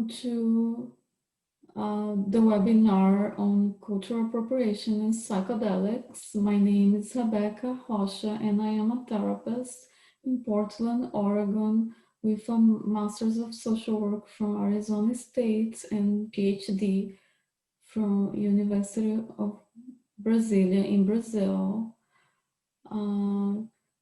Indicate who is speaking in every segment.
Speaker 1: Welcome to the webinar on cultural appropriation and psychedelics. My name is Rebeca, Rocha, and I am a therapist in Portland, Oregon, with a Master's of Social Work from Arizona State and PhD from University of Brasilia in Brazil.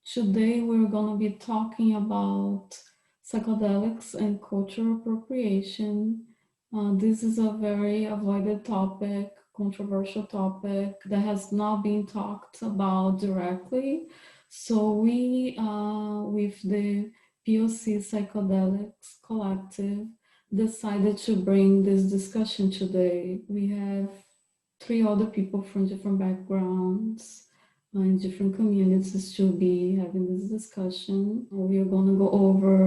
Speaker 1: Today we're going to be talking about psychedelics and cultural appropriation. This is a very avoided topic, controversial topic that has not been talked about directly. So we, with the POC Psychedelics Collective, decided to bring this discussion today. We have 3 other people from different backgrounds in different communities to be having this discussion. We are going to go over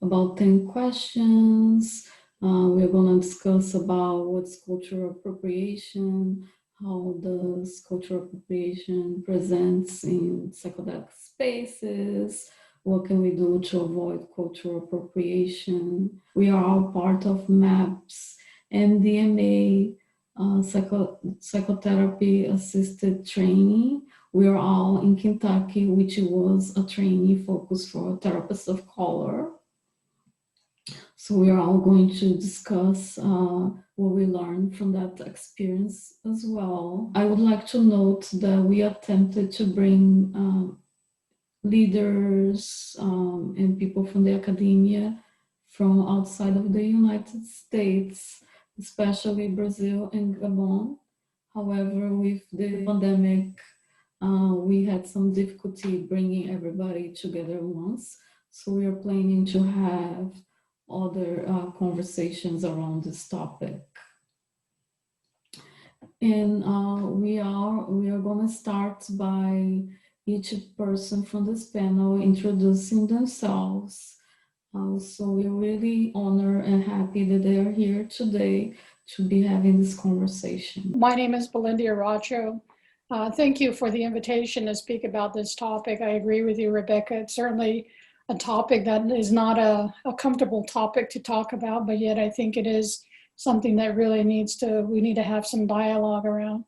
Speaker 1: about 10 questions. We're going to discuss about what's cultural appropriation, how does cultural appropriation presents in psychedelic spaces, what can we do to avoid cultural appropriation. We are all part of MAPS and DMA psychotherapy assisted training. We are all in Kentucky, which was a training focused for therapists of color. So we are all going to discuss what we learned from that experience as well. I would like to note that we attempted to bring leaders and people from the academia from outside of the United States, especially Brazil and Gabon. However, with the pandemic, we had some difficulty bringing everybody together once. So we are planning to have other conversations around this topic. And we are going to start by each person from this panel introducing themselves. So we're really honored and happy that they are here today to be having this conversation.
Speaker 2: My name is Belinda Eriacho. Thank you for the invitation to speak about this topic. I agree with you, Rebeca. It's certainly a topic that is not a comfortable topic to talk about, but yet I think it is something that really we need to have some dialogue around.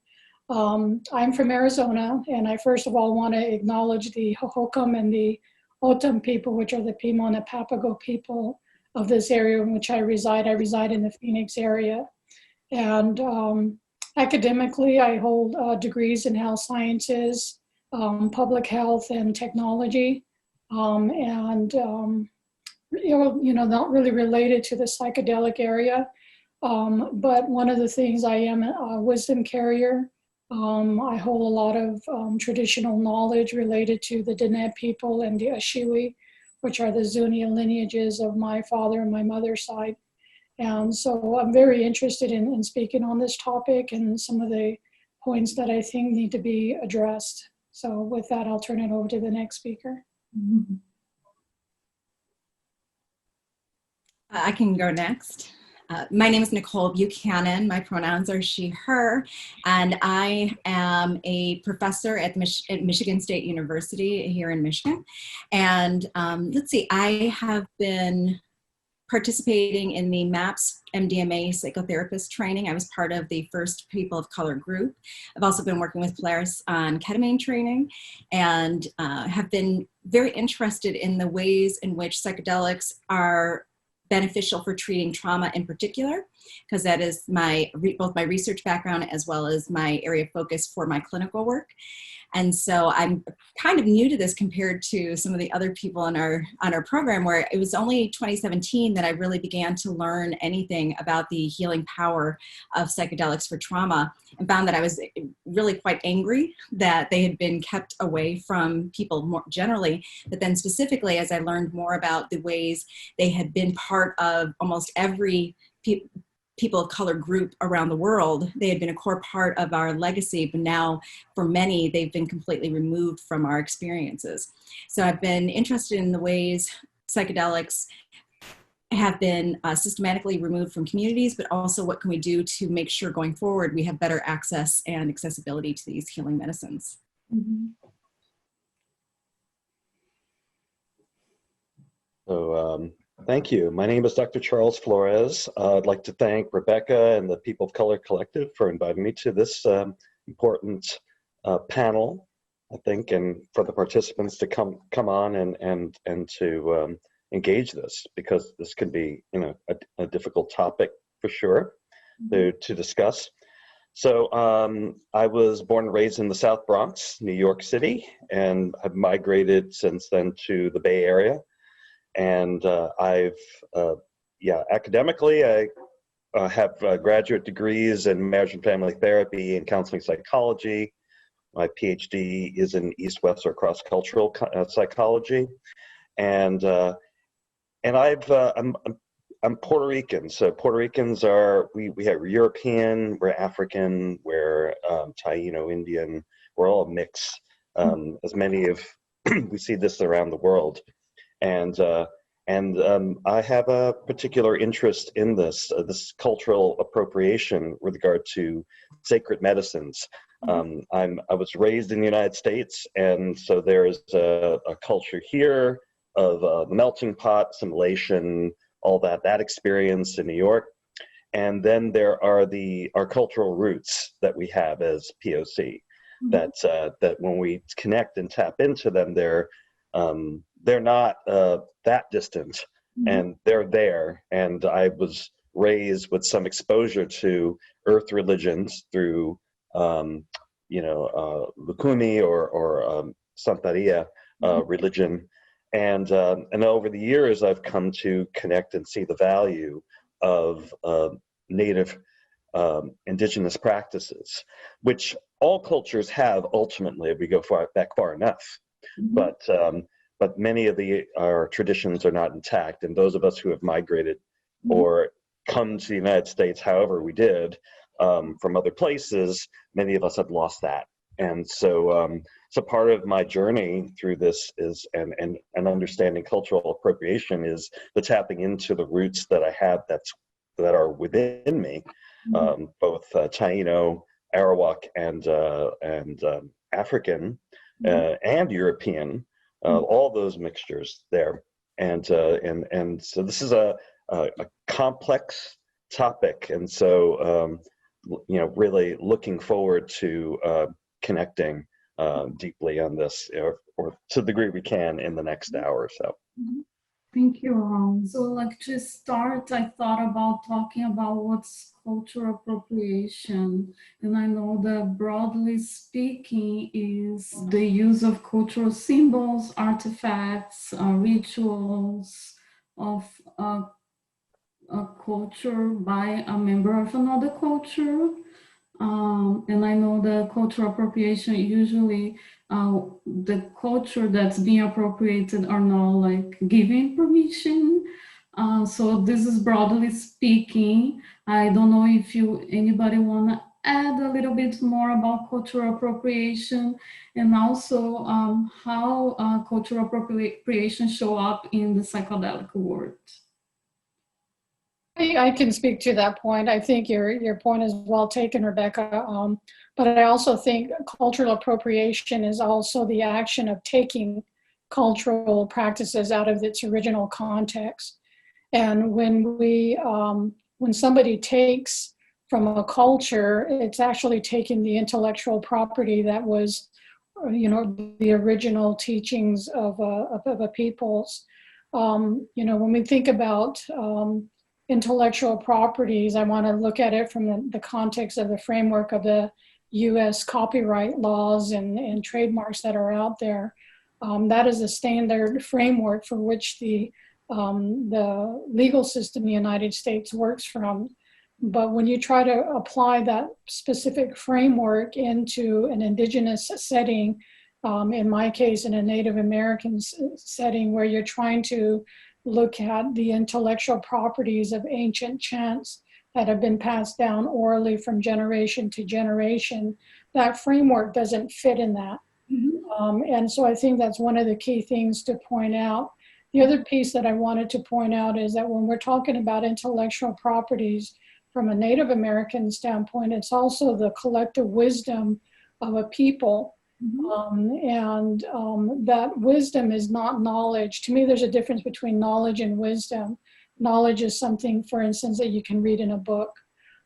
Speaker 2: I'm from Arizona, and I first of all want to acknowledge the Hohokam and the Otum people, which are the Pima and the Papago people of this area in which I reside. I reside in the Phoenix area. And academically, I hold degrees in health sciences, public health, and technology, not really related to the psychedelic area. But one of the things, I am a wisdom carrier. I hold a lot of traditional knowledge related to the Diné people and the Ashiwi, which are the Zuni lineages of my father and my mother's side. And so I'm very interested in speaking on this topic and some of the points that I think need to be addressed. So with that, I'll turn it over to the next speaker.
Speaker 1: Mm-hmm.
Speaker 3: I can go next. My name is Nicole Buchanan. My pronouns are she, her, and I am a professor at Michigan State University here in Michigan. And let's see, I have been participating in the MAPS MDMA psychotherapist training. I was part of the first People of Color group. I've also been working with Flores on ketamine training and have been very interested in the ways in which psychedelics are beneficial for treating trauma in particular, because that is both my research background as well as my area of focus for my clinical work. And so I'm kind of new to this compared to some of the other people on our program, where it was only 2017 that I really began to learn anything about the healing power of psychedelics for trauma, and found that I was really quite angry that they had been kept away from people more generally, but then specifically as I learned more about the ways they had been part of almost every people of color group around the world. They had been a core part of our legacy, but now for many, they've been completely removed from our experiences. So I've been interested in the ways psychedelics have been systematically removed from communities, but also what can we do to make sure going forward we have better access and accessibility to these healing medicines.
Speaker 1: Mm-hmm.
Speaker 4: So Thank you. My name is Dr. Charles Flores. I'd like to thank Rebecca and the People of Color Collective for inviting me to this important panel, I think, and for the participants to come on and to engage this, because this could be, you know, a difficult topic for sure to discuss. So I was born and raised in the South Bronx, New York City, and I've migrated since then to the Bay Area. And academically, I have graduate degrees in marriage and family therapy and counseling psychology. My PhD is in East-West or cross-cultural psychology, and I'm Puerto Rican. So Puerto Ricans are we have European, we're African, we're Taino, Indian. We're all a mix. As many of we see this around the world. And I have a particular interest in this cultural appropriation with regard to sacred medicines. I was raised in the United States, and so there's a culture here of the melting pot, assimilation, all that experience in New York. And then there are our cultural roots that we have as POC, that when we connect and tap into them, they're not that distant, and they're there. And I was raised with some exposure to earth religions through, Lukumi or Santeria religion. And over the years, I've come to connect and see the value of native indigenous practices, which all cultures have ultimately, if we go back far enough. But many of our traditions are not intact, and those of us who have migrated or come to the United States, however we did, from other places, many of us have lost that. And so part of my journey through this is, and understanding cultural appropriation, is the tapping into the roots that I have that are within me, both Taino, Arawak, and African, and European. All those mixtures there, and so this is a complex topic, and so really looking forward to connecting deeply on this, or to the degree we can in the next hour or so.
Speaker 1: Thank you. So, like, to start, I thought about talking about what's cultural appropriation. And I know that broadly speaking is the use of cultural symbols, artifacts, rituals of a culture by a member of another culture. And I know that cultural appropriation, usually the culture that's being appropriated are not like giving permission. So this is broadly speaking. I don't know if anybody want to add a little bit more about cultural appropriation, and also how cultural appropriation show up in the psychedelic world.
Speaker 2: I can speak to that point. I think your point is well taken, Rebecca. But I also think cultural appropriation is also the action of taking cultural practices out of its original context. And when somebody takes from a culture, it's actually taking the intellectual property that was, the original teachings of a people's. When we think about intellectual properties, I want to look at it from the context of the framework of the U.S. copyright laws and trademarks that are out there. That is a standard framework for which the legal system in the United States works from. But when you try to apply that specific framework into an indigenous setting, in my case, in a Native American setting, where you're trying to look at the intellectual properties of ancient chants that have been passed down orally from generation to generation, that framework doesn't fit in that. And so I think that's one of the key things to point out. The other piece that I wanted to point out is that when we're talking about intellectual properties from a Native American standpoint, it's also the collective wisdom of a people. That wisdom is not knowledge. To me, there's a difference between knowledge and wisdom. Knowledge is something, for instance, that you can read in a book,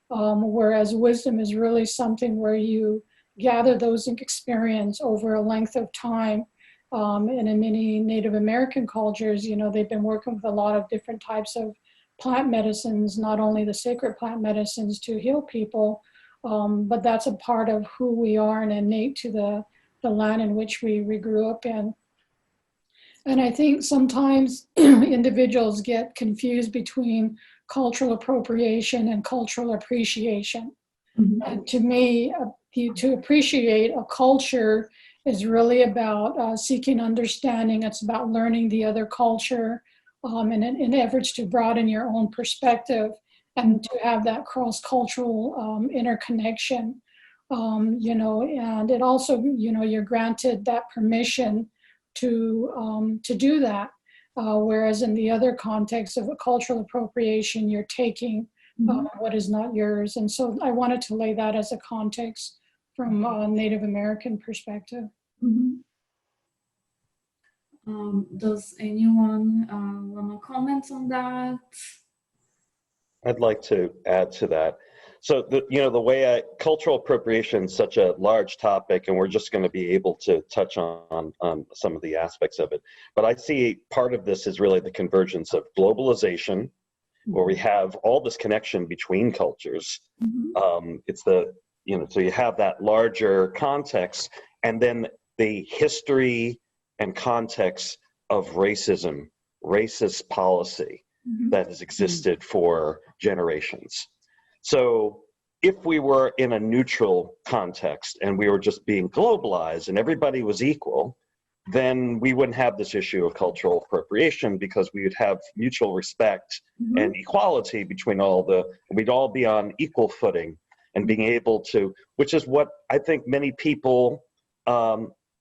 Speaker 2: whereas wisdom is really something where you gather those experience over a length of time. And in many Native American cultures, you know, they've been working with a lot of different types of plant medicines, not only the sacred plant medicines to heal people, but that's a part of who we are and innate to the land in which we grew up in. And I think sometimes individuals get confused between cultural appropriation and cultural appreciation. And to me, to appreciate a culture is really about seeking understanding. It's about learning the other culture, and in efforts to broaden your own perspective and to have that cross-cultural interconnection. You know, and it also, you know, you're granted that permission to do that. Whereas in the other context of a cultural appropriation, you're taking what is not yours. And so I wanted to lay that as a context from a Native American perspective.
Speaker 1: Does anyone want to comment on that?
Speaker 4: I'd like to add to that. So, the way cultural appropriation is such a large topic, and we're just going to be able to touch on some of the aspects of it. But I see part of this is really the convergence of globalization, where we have all this connection between cultures. It's so you have that larger context, and then the history and context of racism, racist policy that has existed for generations. So if we were in a neutral context and we were just being globalized and everybody was equal, then we wouldn't have this issue of cultural appropriation, because we would have mutual respect and equality between we'd all be on equal footing and being able to, which is what I think many people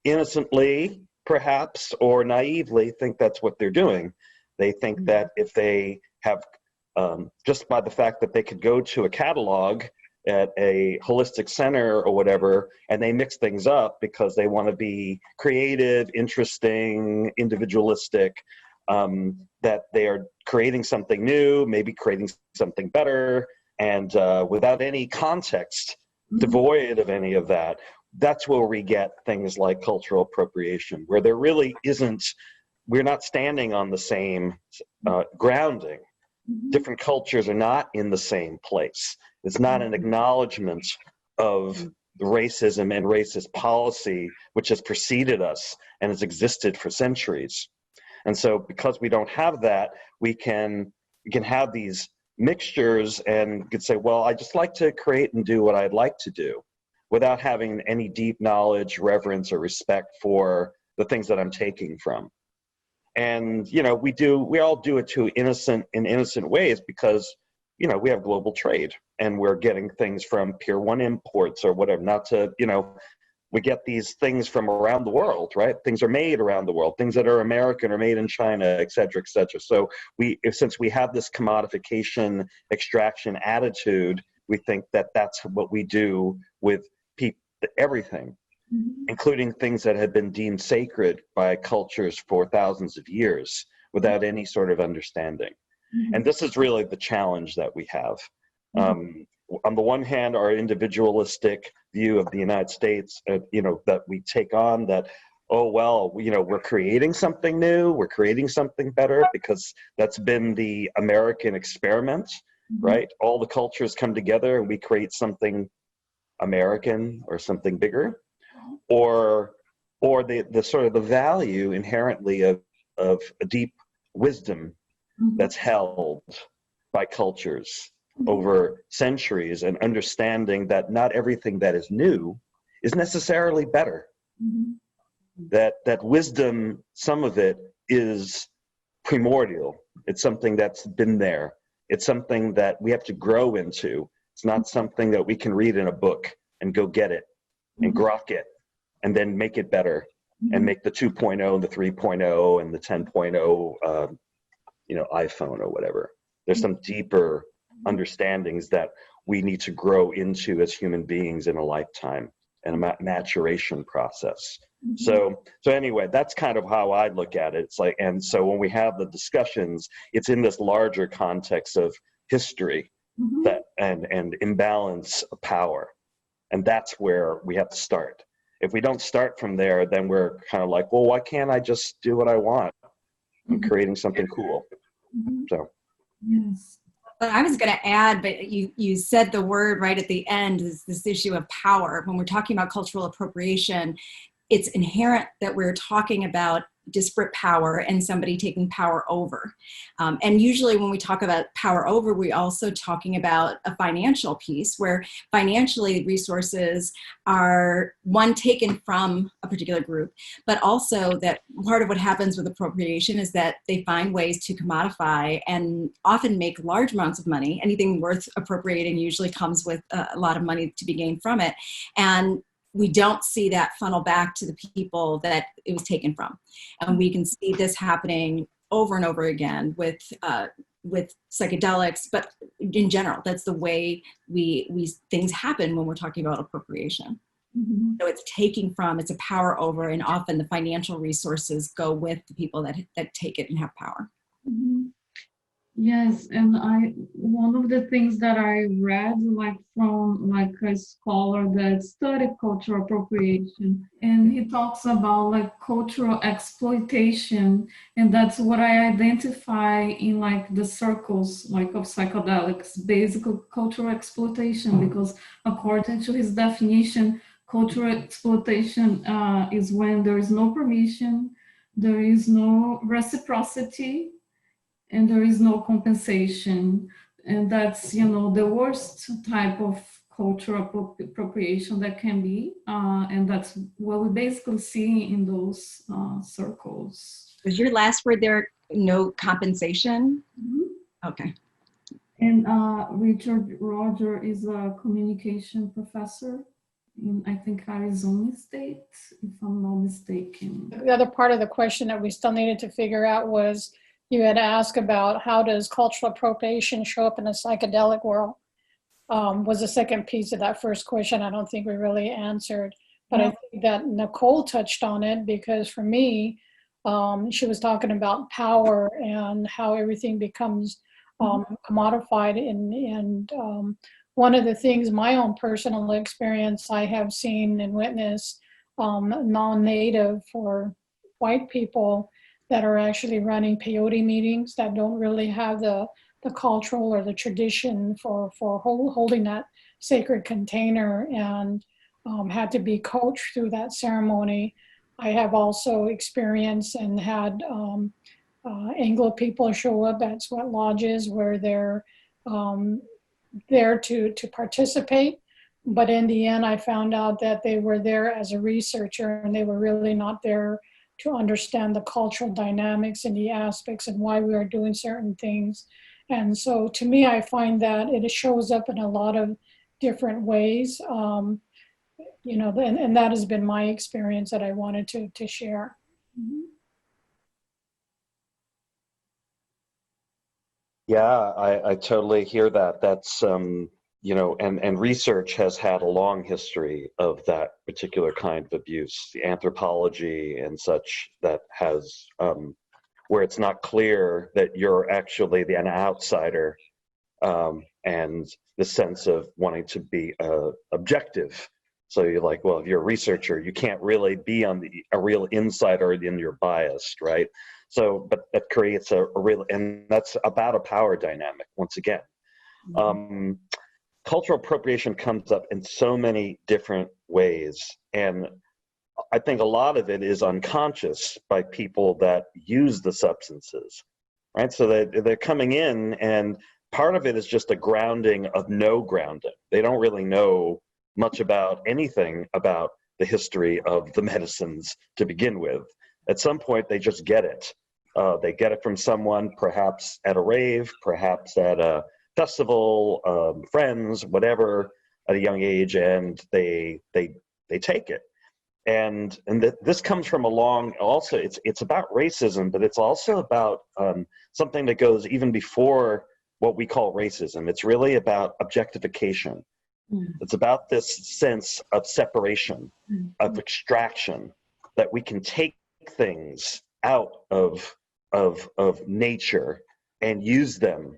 Speaker 4: innocently, perhaps, or naively think that's what they're doing. They think that if they have, just by the fact that they could go to a catalog at a holistic center or whatever, and they mix things up because they want to be creative, interesting, individualistic, that they are creating something new, maybe creating something better, and without any context, devoid of any of that. That's where we get things like cultural appropriation, where there really isn't, we're not standing on the same grounding. Different cultures are not in the same place. It's not an acknowledgement of racism and racist policy, which has preceded us and has existed for centuries. And so because we don't have that, we can have these mixtures and could say, well, I just like to create and do what I'd like to do without having any deep knowledge, reverence, or respect for the things that I'm taking from. And, we all do it in innocent ways because, we have global trade and we're getting things from Pier 1 imports or whatever, we get these things from around the world, right? Things are made around the world. Things that are American are made in China, et cetera, et cetera. So since we have this commodification, extraction attitude, we think that that's what we do with everything, including things that have been deemed sacred by cultures for thousands of years without any sort of understanding. And this is really the challenge that we have. On the one hand, our individualistic view of the United States, that we take on that, we're creating something new, we're creating something better, because that's been the American experiment, right? All the cultures come together and we create something American or something bigger, or the sort of the value inherently of a deep wisdom that's held by cultures over centuries, and understanding that not everything that is new is necessarily better. That wisdom, some of it is primordial. It's something that's been there. It's something that we have to grow into. It's not something that we can read in a book and go get it and grok it and then make it better and make the 2.0 and the 3.0 and the 10.0 iPhone or whatever. There's some deeper understandings that we need to grow into as human beings in a lifetime. and a maturation process. So anyway, that's kind of how I look at it. It's like, and so when we have the discussions, it's in this larger context of history that and imbalance of power. And that's where we have to start. If we don't start from there, then we're kind of like, well, why can't I just do what I want? I'm creating something cool. So.
Speaker 1: Yes.
Speaker 3: But I was going to add, but you said the word right at the end, is this issue of power. When we're talking about cultural appropriation, it's inherent that we're talking about disparate power and somebody taking power over. And usually when we talk about power over, we're also talking about a financial piece where financially resources are, one, taken from a particular group, but also that part of what happens with appropriation is that they find ways to commodify and often make large amounts of money. Anything worth appropriating usually comes with a lot of money to be gained from it. And we don't see that funnel back to the people that it was taken from. And we can see this happening over and over again with psychedelics, but in general, that's the way things happen when we're talking about appropriation. So it's taking from, it's a power over, and often the financial resources go with the people that take it and have power.
Speaker 1: Yes, and one of the things that I read, like from like a scholar that studied cultural appropriation, and he talks about like cultural exploitation, and that's what I identify in like the circles like of psychedelics, basically cultural exploitation, because according to his definition, cultural exploitation is when there is no permission, there is no reciprocity, and there is no compensation. And that's, the worst type of cultural appropriation that can be. And that's what we basically see in those circles.
Speaker 3: Was your last word there, no compensation? Okay.
Speaker 1: And Richard Roger is a communication professor in, I think, Arizona State, if I'm not mistaken.
Speaker 2: The other part of the question that we still needed to figure out was, you had asked about how does cultural appropriation show up in the psychedelic world, was the second piece of that first question. I don't think we really answered, but I think that Nicole touched on it, because for me, she was talking about power and how everything becomes commodified. And one of the things, my own personal experience, I have seen and witnessed non-native or white people that are actually running peyote meetings that don't really have the cultural or the tradition for holding that sacred container, and had to be coached through that ceremony. I have also experienced and had Anglo people show up at sweat lodges where they're there to participate. But in the end, I found out that they were there as a researcher, and they were really not there to understand the cultural dynamics and the aspects and why we are doing certain things. And so to me, I find that it shows up in a lot of different ways, and that has been my experience that I wanted to share.
Speaker 4: Yeah, I totally hear that. That's, and research has had a long history of that particular kind of abuse, the anthropology and such, that has, where it's not clear that you're actually an outsider, and the sense of wanting to be objective. So you're like, well, if you're a researcher, you can't really be a real insider, and you're biased, right? So, but that creates a real, and that's about a power dynamic once again. Cultural appropriation comes up in so many different ways, and I think a lot of it is unconscious by people that use the substances, right? So they're coming in, and part of it is just a grounding of no grounding. They don't really know much about anything about the history of the medicines to begin with. At some point, they just get it. They get it from someone, perhaps at a rave, perhaps at a festival, friends, whatever, at a young age, and they take it. And this comes from also it's about racism, but it's also about something that goes even before what we call racism. It's really about objectification. It's about this sense of separation, of extraction, that we can take things out of nature and use them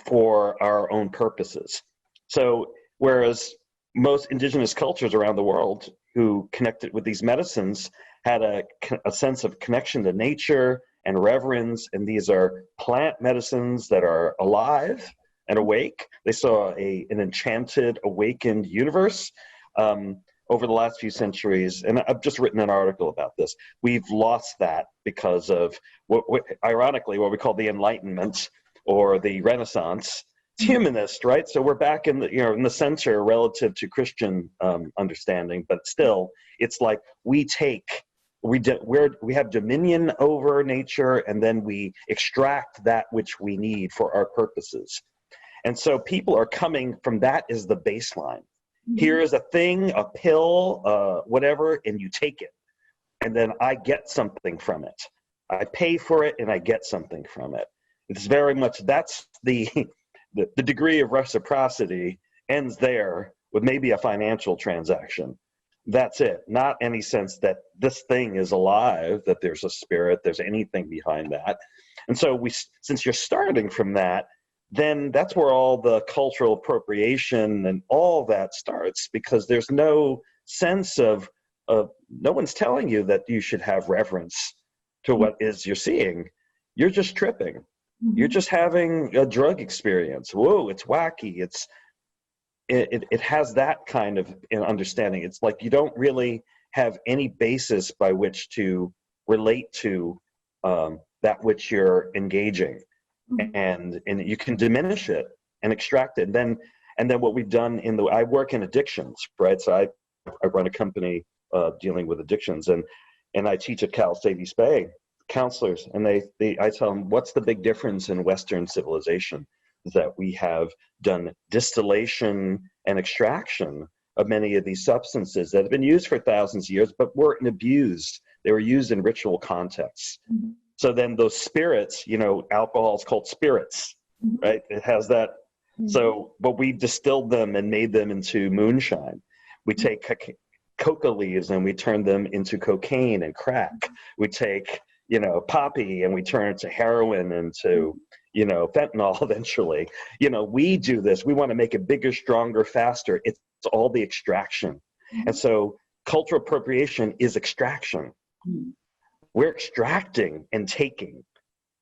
Speaker 4: for our own purposes. So whereas most indigenous cultures around the world who connected with these medicines had a sense of connection to nature and reverence, and these are plant medicines that are alive and awake. They saw an enchanted, awakened universe over the last few centuries. And I've just written an article about this. We've lost that because of, ironically, what we call the Enlightenment or the Renaissance. It's humanist, right? So we're back in the center relative to Christian understanding, but still, it's like we have dominion over nature, and then we extract that which we need for our purposes. And so people are coming from that as the baseline. Here is a thing, a pill, whatever, and you take it. And then I get something from it. I pay for it and I get something from it. It's very much, that's the degree of reciprocity ends there with maybe a financial transaction. That's it. Not any sense that this thing is alive, that there's a spirit, there's anything behind that. And so since you're starting from that, then that's where all the cultural appropriation and all that starts, because there's no sense of no one's telling you that you should have reverence to what is you're seeing. You're just tripping. You're just having a drug experience. Whoa, it's wacky. It has that kind of understanding. It's like you don't really have any basis by which to relate to that which you're engaging. And you can diminish it and extract it. And then what we've done I work in addictions, right? So I run a company dealing with addictions, and I teach at Cal State East Bay counselors, and I tell them, what's the big difference in Western civilization? Is that we have done distillation and extraction of many of these substances that have been used for thousands of years, but weren't abused. They were used in ritual contexts. So then those spirits, alcohol is called spirits, right? It has that. So, but we distilled them and made them into moonshine. We take coca leaves and we turn them into cocaine and crack. We take, poppy and we turn it to heroin and to, fentanyl eventually. We do this. We want to make it bigger, stronger, faster. It's all the extraction. And so cultural appropriation is extraction. We're extracting and taking,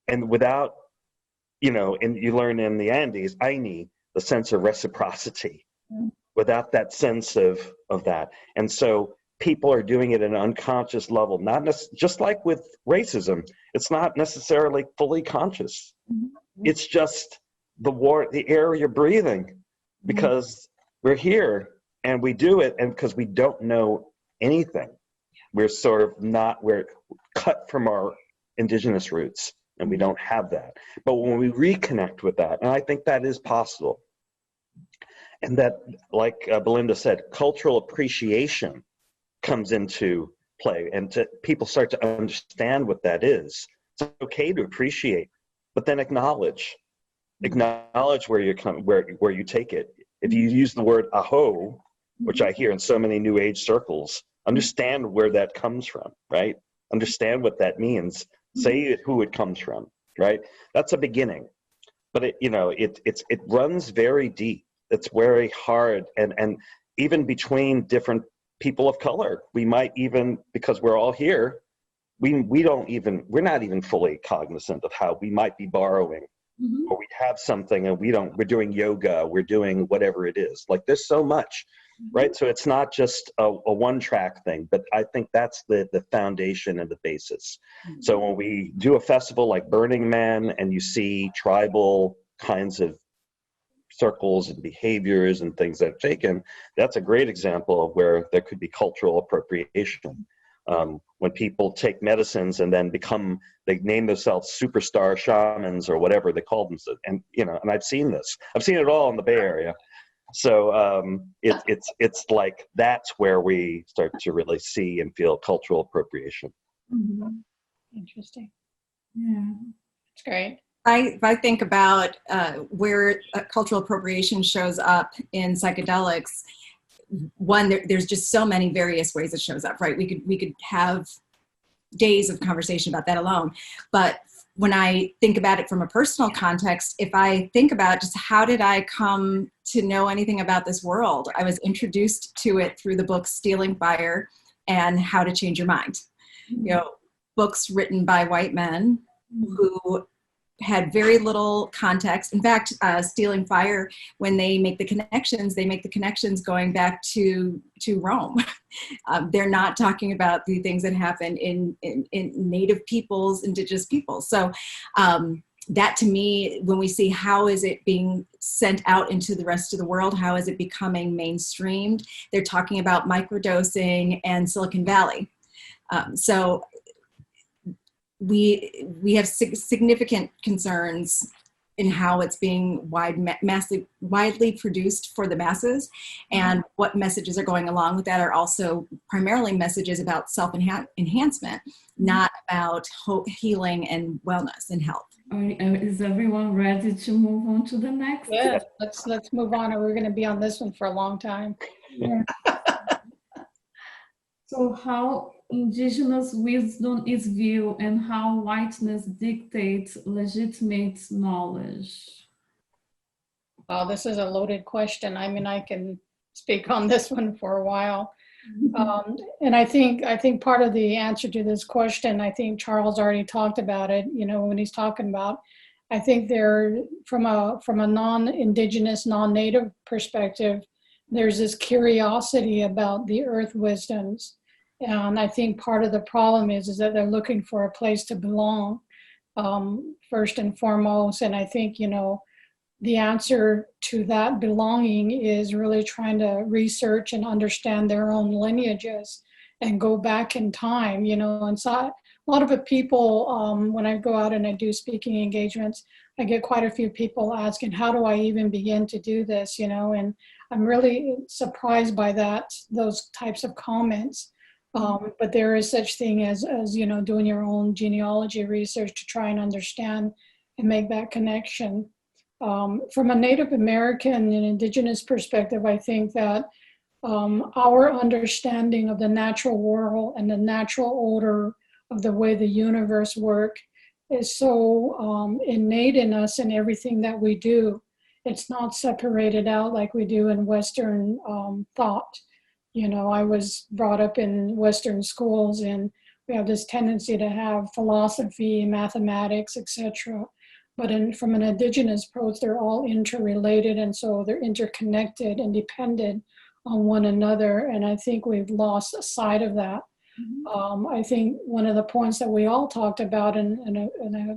Speaker 4: and without, and you learn in the Andes, the sense of reciprocity, without that sense of that. And so people are doing it at an unconscious level, just like with racism, it's not necessarily fully conscious. It's just the air you're breathing, because we're here and we do it, and because we don't know anything. We're we're cut from our indigenous roots, and we don't have that. But when we reconnect with that, and I think that is possible, and that, like Belinda said, cultural appreciation comes into play, and people start to understand what that is. It's okay to appreciate, but then acknowledge where you take it. If you use the word aho, which I hear in so many New Age circles, understand where that comes from, right? Understand what that means. Say who it comes from, right? That's a beginning. But it runs very deep. It's very hard, and even between different people of color, we might even, because we're all here, we're not even fully cognizant of how we might be borrowing, or we have something and we're doing yoga, we're doing whatever it is. Like, there's so much. Right, so it's not just a one-track thing, but I think that's the foundation and the basis. So when we do a festival like Burning Man, and you see tribal kinds of circles and behaviors and things that are taken, that's a great example of where there could be cultural appropriation. When people take medicines and then they name themselves superstar shamans or whatever they call themselves, and I've seen it all in the Bay Area. So it's like that's where we start to really see and feel cultural appropriation.
Speaker 2: Interesting.
Speaker 1: Yeah.
Speaker 2: That's great.
Speaker 3: If I think about where cultural appropriation shows up in psychedelics, one, there's just so many various ways it shows up, right? We could have days of conversation about that alone. But when I think about it from a personal context, if I think about just how did I come to know anything about this world, I was introduced to it through the book Stealing Fire and How to Change Your Mind. You know, books written by white men who had very little context. In fact, Stealing Fire, when they make the connections going back to Rome. They're not talking about the things that happen in Native peoples, indigenous peoples. So that to me, when we see how is it being sent out into the rest of the world, how is it becoming mainstreamed, they're talking about microdosing and Silicon Valley. So we have significant concerns in how it's being widely produced for the masses, and what messages are going along with that are also primarily messages about self-enhancement, not about healing and wellness and health.
Speaker 1: Is everyone ready to move on to the next?
Speaker 2: Yeah, let's move on, or we're going to be on this one for a long time.
Speaker 1: Yeah. So how indigenous wisdom is viewed and how whiteness dictates legitimate knowledge?
Speaker 2: Well, this is a loaded question. I mean, I can speak on this one for a while. And I think part of the answer to this question, I think Charles already talked about it, you know, when he's talking about, I think there, from a non-indigenous, non-native perspective, there's this curiosity about the earth wisdoms. And I think part of the problem is that they're looking for a place to belong, first and foremost. And I think, you know, the answer to that belonging is really trying to research and understand their own lineages and go back in time, you know. And so a lot of the people, when I go out and I do speaking engagements, I get quite a few people asking, how do I even begin to do this, you know? And I'm really surprised by those types of comments. But there is such thing as, you know, doing your own genealogy research to try and understand and make that connection. From a Native American and indigenous perspective, I think that our understanding of the natural world and the natural order of the way the universe works is so innate in us in everything that we do. It's not separated out like we do in Western thought. You know, I was brought up in Western schools, and we have this tendency to have philosophy, mathematics, etc. But from an indigenous approach, they're all interrelated, and so they're interconnected and dependent on one another. And I think we've lost sight of that. I think one of the points that we all talked about, and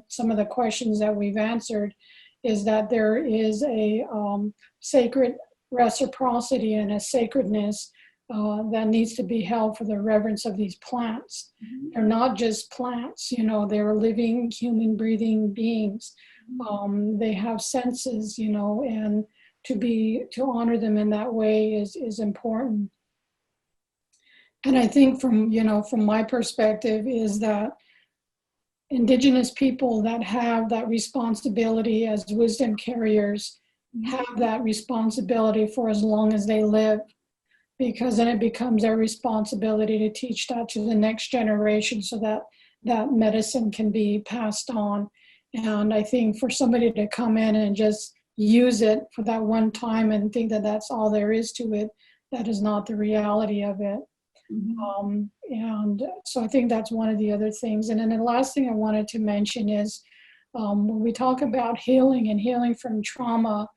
Speaker 2: some of the questions that we've answered, is that there is a sacred reciprocity and a sacredness that needs to be held for the reverence of these plants. They're not just plants, you know, they're living, human, breathing beings. They have senses, you know, and to honor them in that way is important. And I think from my perspective is that indigenous people that have that responsibility as wisdom carriers have that responsibility for as long as they live, because then it becomes their responsibility to teach that to the next generation so that that medicine can be passed on. And I think for somebody to come in and just use it for that one time and think that that's all there is to it, that is not the reality of it. And so I think that's one of the other things. And then the last thing I wanted to mention is when we talk about healing and healing from trauma,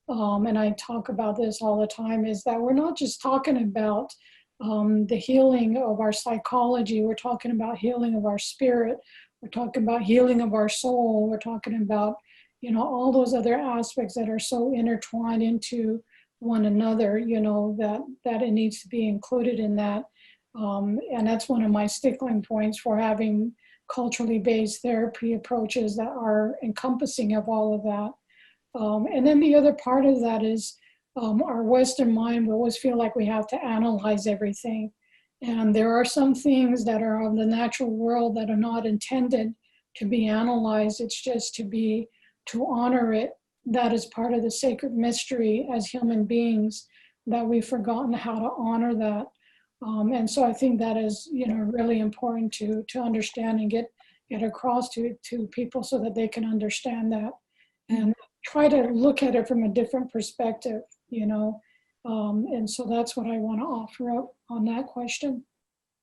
Speaker 2: and I talk about this all the time, is that we're not just talking about the healing of our psychology, we're talking about healing of our spirit, we're talking about healing of our soul, we're talking about, you know, all those other aspects that are so intertwined into one another, you know, that it needs to be included in that. And that's one of my stickling points for having culturally based therapy approaches that are encompassing of all of that. And then the other part of that is our Western mind, we always feel like we have to analyze everything. And there are some things that are of the natural world that are not intended to be analyzed. It's just to be to honor it, that is part of the sacred mystery as human beings, that we've forgotten how to honor that. And so I think that is, really important to understand and get across to people so that they can understand that and try to look at it from a different perspective, and so that's what I want to offer up on that question.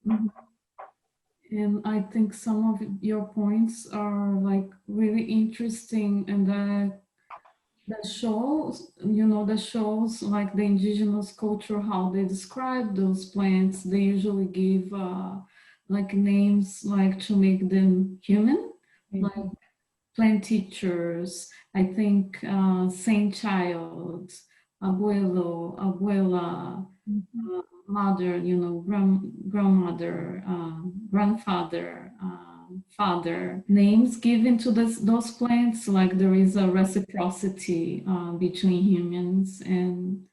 Speaker 1: Mhm. And I think some of your points are like really interesting, and that shows, that shows like the indigenous culture, how they describe those plants. They usually give like names like to make them human, like plant teachers, I think saint child, abuelo, abuela, mother, grandmother, grandfather, father. Names given to those plants, like there is a reciprocity between humans and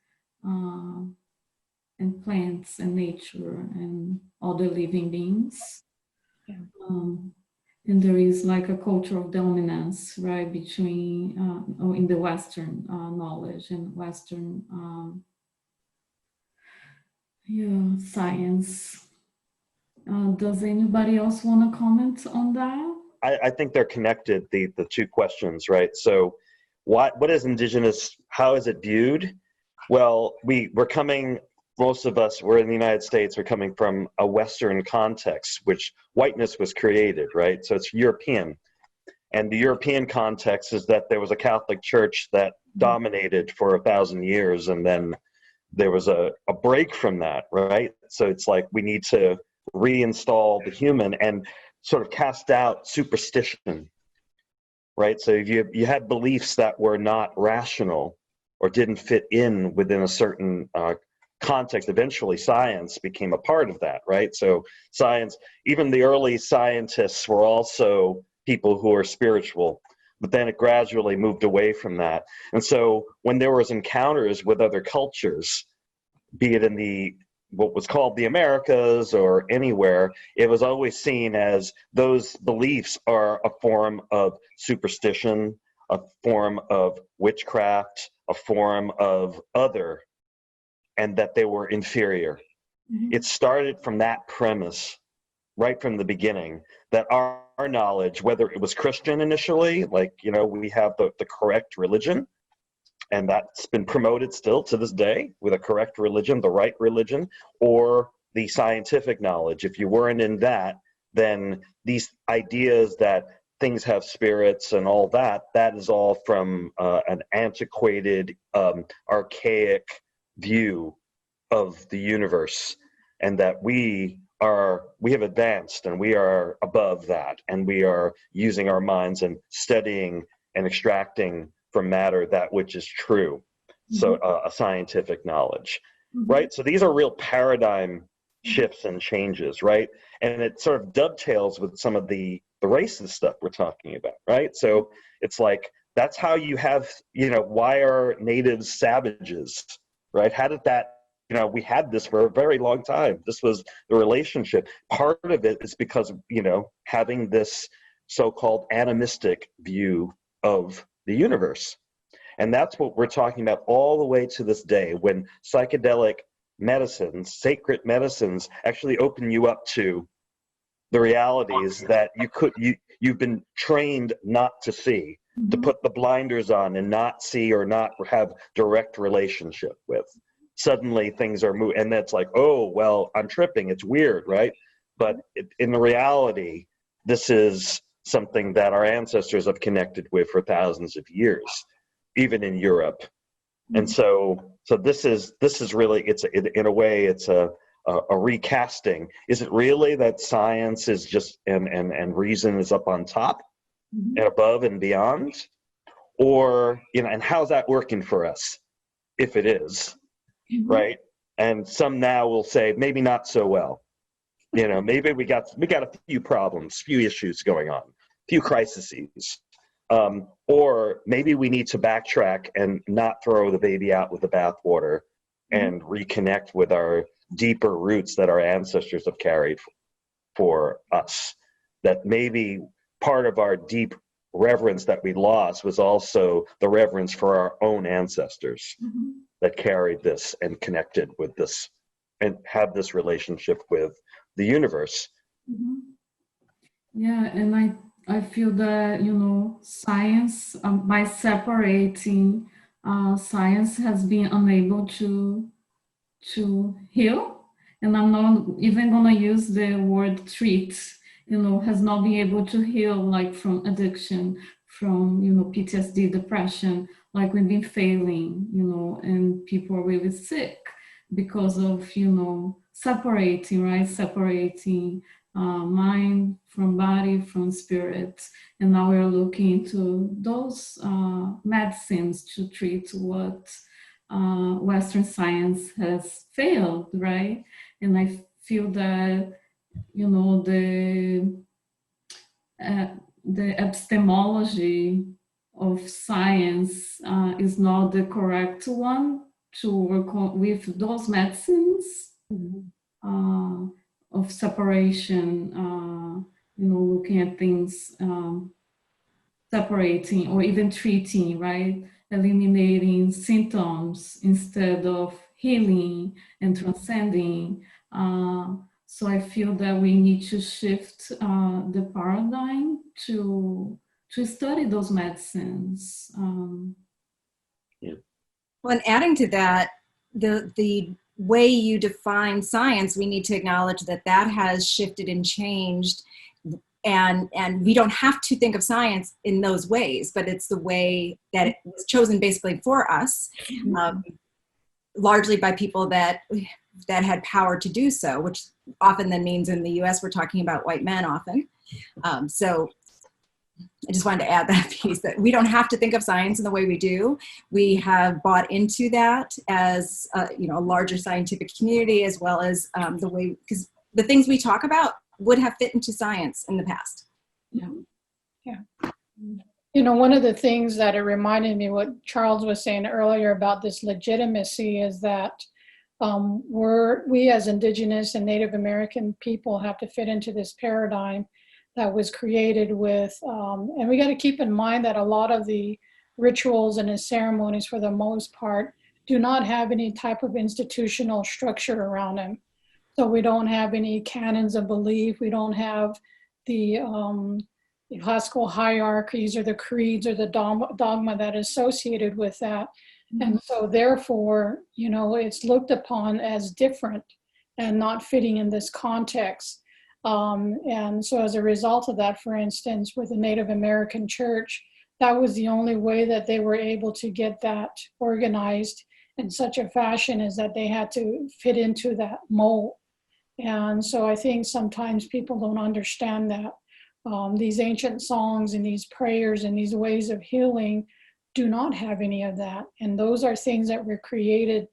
Speaker 1: plants and nature and other living beings.
Speaker 2: Yeah.
Speaker 1: And there is like a culture of dominance, right, between, in the Western knowledge and Western science. Does anybody else want to comment on that?
Speaker 4: I think they're connected, the two questions, right? So what is indigenous? How is it viewed? Well, we're coming, most of us, we're in the United States, we're coming from a Western context, which whiteness was created, right? So it's European. And the European context is that there was a Catholic Church that dominated for 1,000 years, and then there was a break from that, right? So it's like we need to reinstall the human and sort of cast out superstition, right? So if you had beliefs that were not rational or didn't fit in within a certain context, eventually science became a part of that, right? So science, even the early scientists were also people who are spiritual, but then it gradually moved away from that. And so when there was encounters with other cultures, be it in what was called the Americas or anywhere, it was always seen as those beliefs are a form of superstition, a form of witchcraft, a form of other, and that they were inferior.
Speaker 1: Mm-hmm.
Speaker 4: It started from that premise right from the beginning, that our knowledge, whether it was Christian initially, like, we have the correct religion, and that's been promoted still to this day with a correct religion, the right religion, or the scientific knowledge. If you weren't in that, then these ideas that things have spirits and all that is all from an antiquated, archaic view of the universe, and that we have advanced and we are above that, and we are using our minds and studying and extracting from matter that which is true. Mm-hmm. So a scientific knowledge, mm-hmm. right? So these are real paradigm shifts and changes, right? And it sort of dovetails with some of the racist stuff we're talking about, right? So it's like, that's how you have, why are natives savages, right? How did that, we had this for a very long time. This was the relationship. Part of it is because, having this so-called animistic view of the universe. And that's what we're talking about all the way to this day, when psychedelic medicines, sacred medicines, actually open you up to the realities that you've been trained not to see, mm-hmm. to put the blinders on and not see or not have direct relationship with. Suddenly things are moving, and that's like, oh, well, I'm tripping, it's weird, right? But in the reality, this is something that our ancestors have connected with for thousands of years, even in Europe. Mm-hmm. And so this is really, in a way, it's a recasting. Is it really that science is just, and reason is up on top, mm-hmm. and above and beyond? Or, and how's that working for us, if it is? Mm-hmm. Right? And some now will say, maybe not so well. Maybe we got a few problems, few issues going on, few crises. Or maybe we need to backtrack and not throw the baby out with the bathwater, mm-hmm. and reconnect with our deeper roots that our ancestors have carried for us. That maybe part of our deep reverence that we lost was also the reverence for our own ancestors that carried this and connected with this and have this relationship with the universe.
Speaker 1: Yeah, and I feel that, you know, science, by separating, science has been unable to heal. And I'm not even gonna use the word treat, you know, has not been able to heal, like from addiction, from, you know, PTSD, depression, like we've been failing, you know, and people are really sick because of, you know, separating, right? Separating mind from body, from spirit. And now we're looking into those medicines to treat what Western science has failed, right? And I feel that, you know, the epistemology of science is not the correct one to work with those medicines of separation, you know, looking at things, separating or even treating, right? Eliminating symptoms instead of healing and transcending. So I feel that we need to shift the paradigm to study those medicines.
Speaker 3: Well, and adding to that, the way you define science, we need to acknowledge that that has shifted and changed. And we don't have to think of science in those ways, but it's the way that it was chosen basically for us, largely by people that had power to do so, which often then means in the US we're talking about white men often. So I just wanted to add that piece, that we don't have to think of science in the way we do. We have bought into that as you know, a larger scientific community, as well as the way, because the things we talk about would have fit into science in the past.
Speaker 2: Yeah. You know, one of the things that it reminded me what Charles was saying earlier about this legitimacy is that we as Indigenous and Native American people have to fit into this paradigm that was created with, and we got to keep in mind that a lot of the rituals and the ceremonies for the most part do not have any type of institutional structure around them. So we don't have any canons of belief. We don't have the classical hierarchies or the creeds or the dogma that is associated with that. And so therefore, you know, it's looked upon as different and not fitting in this context. And so as a result of that, for instance, with the Native American church, that was the only way that they were able to get that organized in such a fashion, is that they had to fit into that mold. And so I think sometimes people don't understand that these ancient songs and these prayers and these ways of healing do not have any of that. And those are things that were created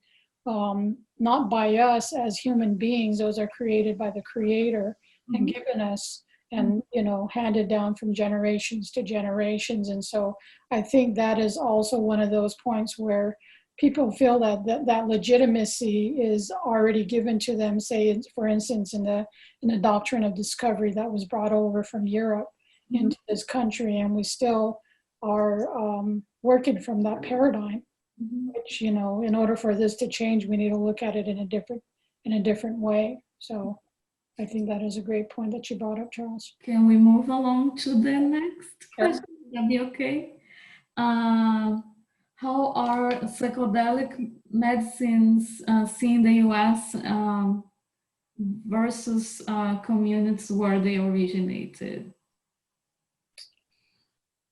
Speaker 2: not by us as human beings. Those are created by the Creator and given us, and, you know, handed down from generations to generations. And so I think that is also one of those points where people feel that legitimacy is already given to them, say, for instance, in the doctrine of discovery that was brought over from Europe into this country. And we still are working from that paradigm, which, you know, in order for this to change, we need to look at it in a different way. So I think that is a great point that you brought up, Charles.
Speaker 1: Can we move along to the next question? That'd be okay. How are psychedelic medicines seen in the U.S. Versus communities where they originated?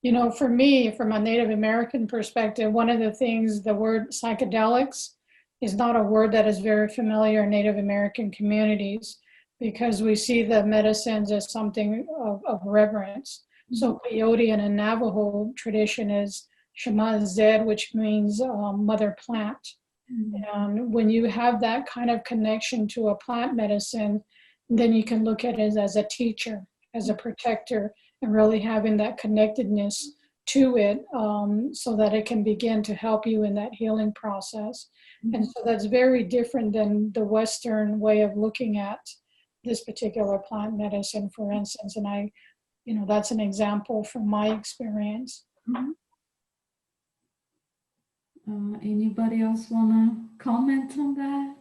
Speaker 2: You know, for me, from a Native American perspective, one of the things, the word psychedelics is not a word that is very familiar in Native American communities, because we see the medicines as something of reverence. So peyote in a Navajo tradition is Shema Zed, which means mother plant. And when you have that kind of connection to a plant medicine, then you can look at it as a teacher, as a protector, and really having that connectedness to it so that it can begin to help you in that healing process. And so that's very different than the Western way of looking at this particular plant medicine, for instance. And I that's an example from my experience.
Speaker 1: Anybody else want to comment on that?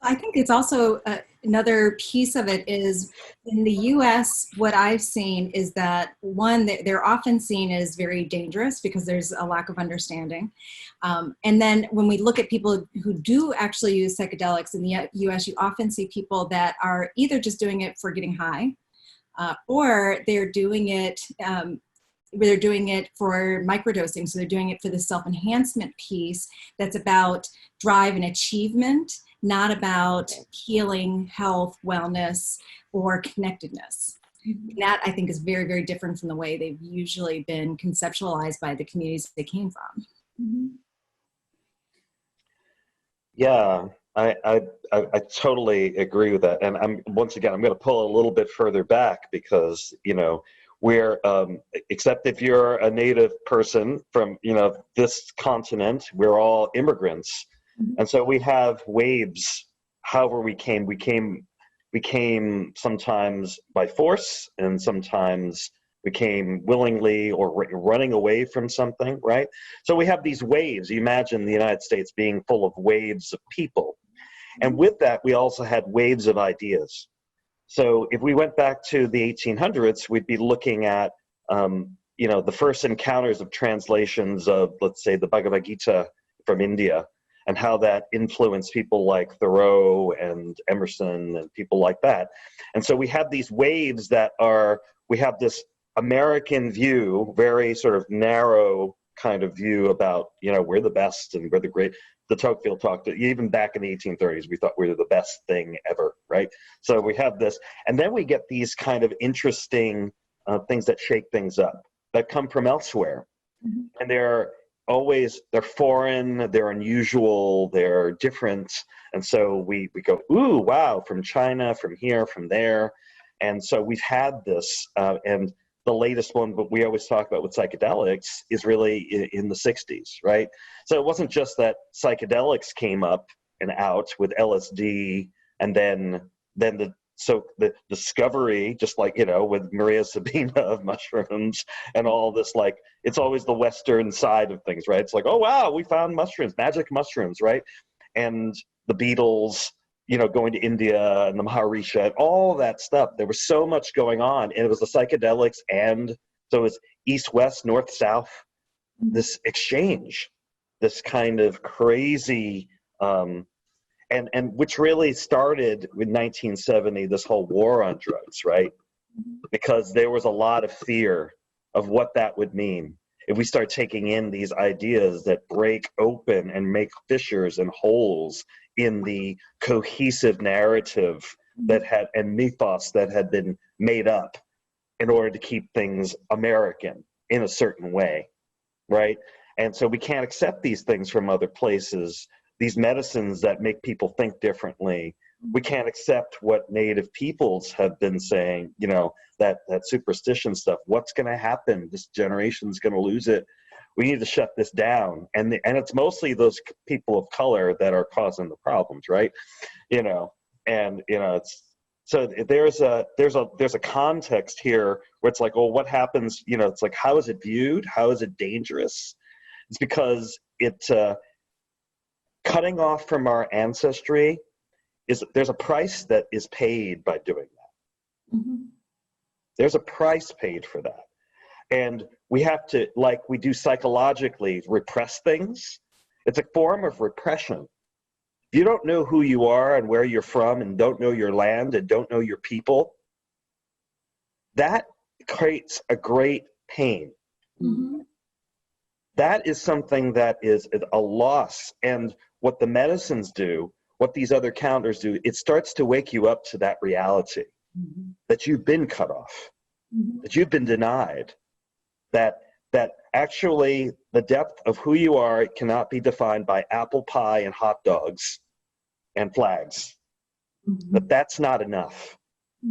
Speaker 3: I think it's also another piece of it is in the U.S., what I've seen is that one, they're often seen as very dangerous because there's a lack of understanding. And then when we look at people who do actually use psychedelics in the U.S., you often see people that are either just doing it for getting high or they're doing it for microdosing. So they're doing it for the self-enhancement piece that's about drive and achievement, not about healing, health, wellness, or connectedness. And that, I think, is very, very different from the way they've usually been conceptualized by the communities they came from.
Speaker 4: Yeah, I totally agree with that. And I'm going to pull a little bit further back because, we're, except if you're a native person from, this continent, we're all immigrants. And so we have waves. However we came sometimes by force, and sometimes we came willingly or running away from something, right? So we have these waves. You imagine the United States being full of waves of people. And with that, we also had waves of ideas. So if we went back to the 1800s, we'd be looking at, the first encounters of translations of, let's say, the Bhagavad Gita from India, and how that influenced people like Thoreau and Emerson and people like that. And so we have these waves we have this American view, very sort of narrow kind of view about, we're the best and we're the great. The Tocqueville talked, even back in the 1830s, we thought we were the best thing ever, right? So we have this, and then we get these kind of interesting things that shake things up, that come from elsewhere. And they're foreign, they're unusual, they're different. And so we go, ooh, wow, from China, from here, from there. And so we've had this, and the latest one, but we always talk about with psychedelics, is really in the 60s, right? So it wasn't just that psychedelics came up and out with LSD, and then the discovery, just like, with Maria Sabina of mushrooms and all this, like, it's always the Western side of things, right? It's like, oh, wow, we found mushrooms, magic mushrooms, right? And the Beatles, going to India and the Maharishi and all that stuff. There was so much going on, and it was the psychedelics, and so it was East, West, North, South, this exchange, this kind of crazy, and which really started with 1970, this whole war on drugs, right? Because there was a lot of fear of what that would mean if we start taking in these ideas that break open and make fissures and holes in the cohesive narrative and mythos that had been made up in order to keep things American in a certain way, right? And so we can't accept these things from other places, these medicines that make people think differently. We can't accept what Native peoples have been saying, that superstition stuff. What's going to happen? This generation's going to lose it. We need to shut this down. And it's mostly those people of color that are causing the problems, right? It's, so there's a context here where it's like, well, what happens? It's like, how is it viewed? How is it dangerous? It's because cutting off from our ancestry there's a price that is paid by doing that. There's a price paid for that. And we have to, like we do psychologically, repress things. It's a form of repression. If you don't know who you are and where you're from, and don't know your land and don't know your people, that creates a great pain. That is something that is a loss. And what the medicines do, what these other counters do, it starts to wake you up to that reality, that you've been cut off, that you've been denied, that actually the depth of who you are cannot be defined by apple pie and hot dogs and flags. But that's not enough.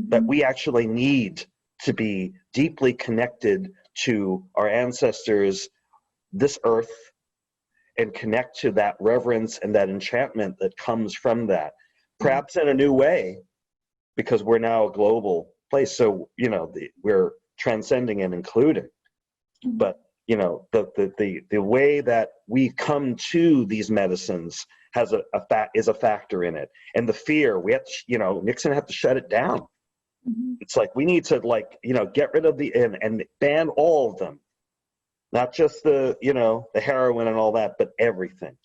Speaker 4: That we actually need to be deeply connected to our ancestors, this earth, and connect to that reverence and that enchantment that comes from that, perhaps in a new way, because we're now a global place. So, you know, we're transcending and including, but you know, the way that we come to these medicines has is a factor in it. And the fear, we have to, you know, Nixon had to shut it down. It's like, we need to, like, you know, get rid of and ban all of them, not just the, you know, the heroin and all that, but everything.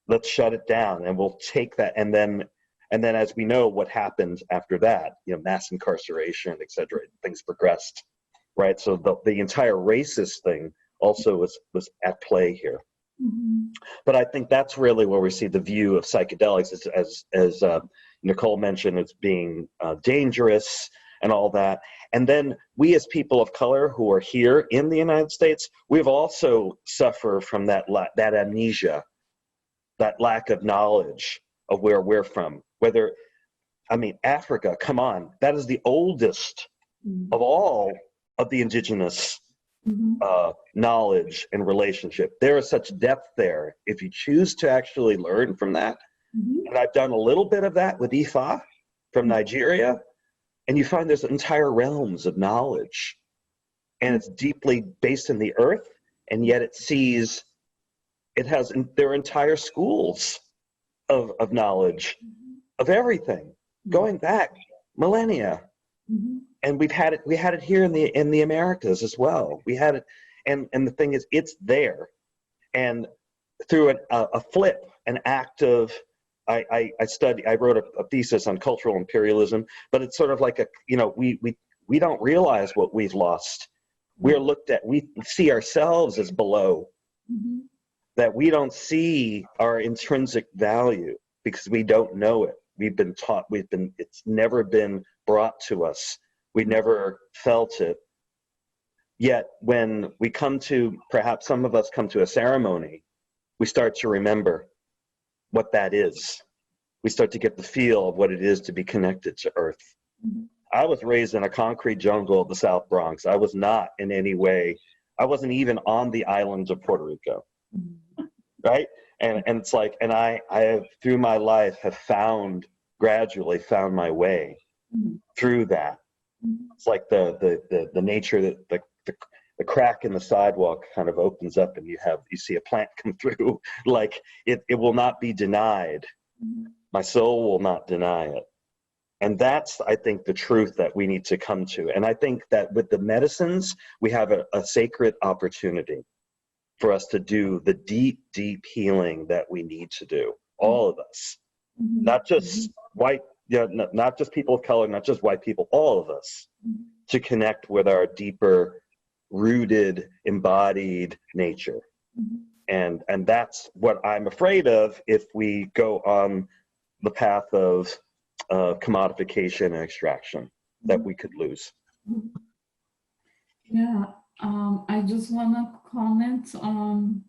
Speaker 4: Let's shut it down, and we'll take that. And then as we know what happened after that, you know, mass incarceration, et cetera, things progressed, right? So the entire racist thing also was at play here. But I think that's really where we see the view of psychedelics, as Nicole mentioned, as being dangerous and all that. And then we, as people of color who are here in the United States, we've also suffered from that amnesia, that lack of knowledge of where we're from. Whether, I mean, Africa, come on, that is the oldest of all of the indigenous knowledge and relationship. There is such depth there if you choose to actually learn from that. And I've done a little bit of that with Ifa from Nigeria, and you find there's entire realms of knowledge, and it's deeply based in the earth, and yet it has their entire schools of knowledge of everything going back millennia. And we had it here in the Americas as well. We had it, and the thing is, it's there. And through a flip, an act of, I wrote a thesis on cultural imperialism, but it's sort of like we don't realize what we've lost. We see ourselves as below, that we don't see our intrinsic value because we don't know it. We've been taught, it's never been brought to us. We never felt it. Yet when we perhaps some of us come to a ceremony, we start to remember what that is. We start to get the feel of what it is to be connected to earth. I was raised in a concrete jungle of the South Bronx. I was not in any way, I wasn't even on the islands of Puerto Rico, right? And it's like, and I have, through my life, have gradually found my way through that. It's like the nature that the crack in the sidewalk kind of opens up, and you see a plant come through. Like it will not be denied. My soul will not deny it. And that's, I think, the truth that we need to come to. And I think that with the medicines, we have a sacred opportunity for us to do the deep, deep healing that we need to do. All of us, not just white, not just people of color, not just white people, all of us, to connect with our deeper rooted, embodied nature. And that's what I'm afraid of if we go on the path of commodification and extraction, that we could lose.
Speaker 1: Yeah, I just want to comment on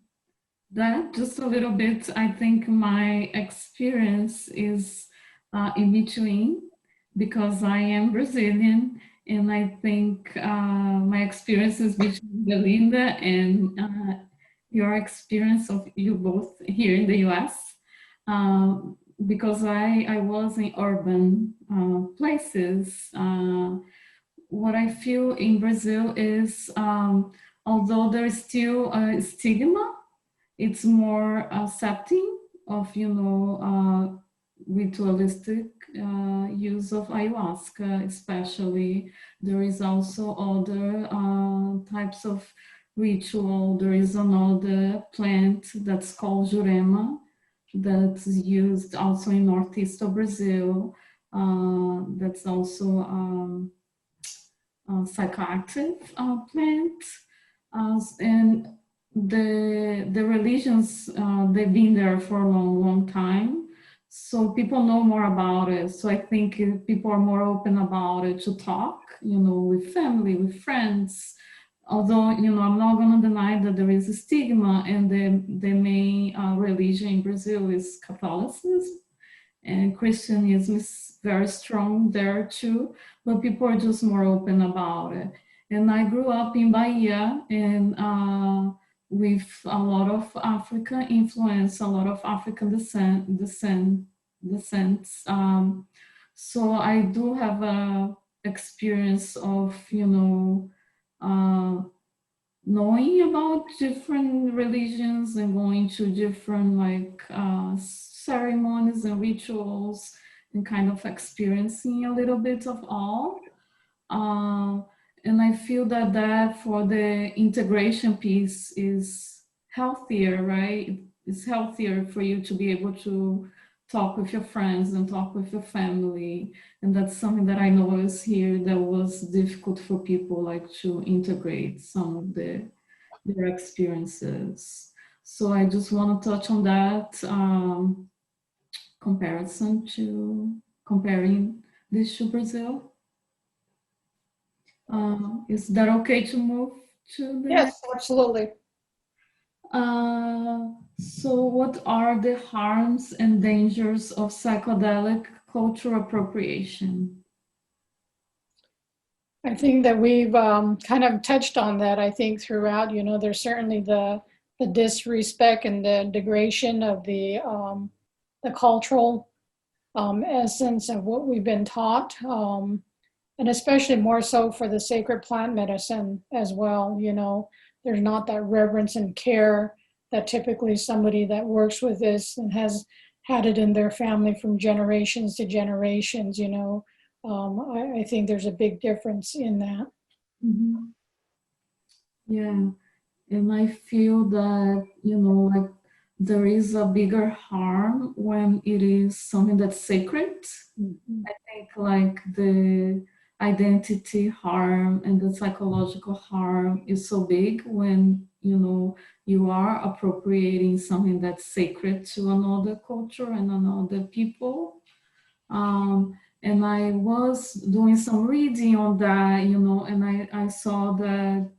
Speaker 1: that just a little bit. I think my experience is in between, because I am Brazilian, and I think my experience is between Belinda and your experience of you both here in the US. Because I was in urban places. What I feel in Brazil is, although there is still a stigma, it's more accepting of, ritualistic use of ayahuasca, especially. There is also other types of ritual. There is another plant that's called jurema, that's used also in northeast of Brazil. That's also a psychoactive plant. And the religions, they've been there for a long, long time. So people know more about it. So I think people are more open about it to talk, with family, with friends. Although, I'm not going to deny that there is a stigma, and the main religion in Brazil is Catholicism, and Christianism is very strong there too, but people are just more open about it. And I grew up in Bahia, and with a lot of African influence, a lot of African descents. So I do have experience of, knowing about different religions and going to different like ceremonies and rituals and kind of experiencing a little bit of all. Uh, and I feel that for the integration piece is healthier, right? It's healthier for you to be able to talk with your friends and talk with your family. And that's something that I noticed here that was difficult for people like to integrate some of their experiences. So I just want to touch on that comparison to comparing this to Brazil. Is that okay to move to the next?
Speaker 2: Yes, absolutely.
Speaker 1: So what are the harms and dangers of psychedelic cultural appropriation?
Speaker 2: I think that we've kind of touched on that, I think, throughout. There's certainly the disrespect and the degradation of the cultural essence of what we've been taught, and especially more so for the sacred plant medicine as well. There's not that reverence and care that typically somebody that works with this and has had it in their family from generations to generations, I think there's a big difference in that.
Speaker 1: Mm-hmm. Yeah, and I feel that, like there is a bigger harm when it is something that's sacred.
Speaker 2: Mm-hmm.
Speaker 1: I think like the identity harm and the psychological harm is so big when, you are appropriating something that's sacred to another culture and another people. And I was doing some reading on that, and I saw that,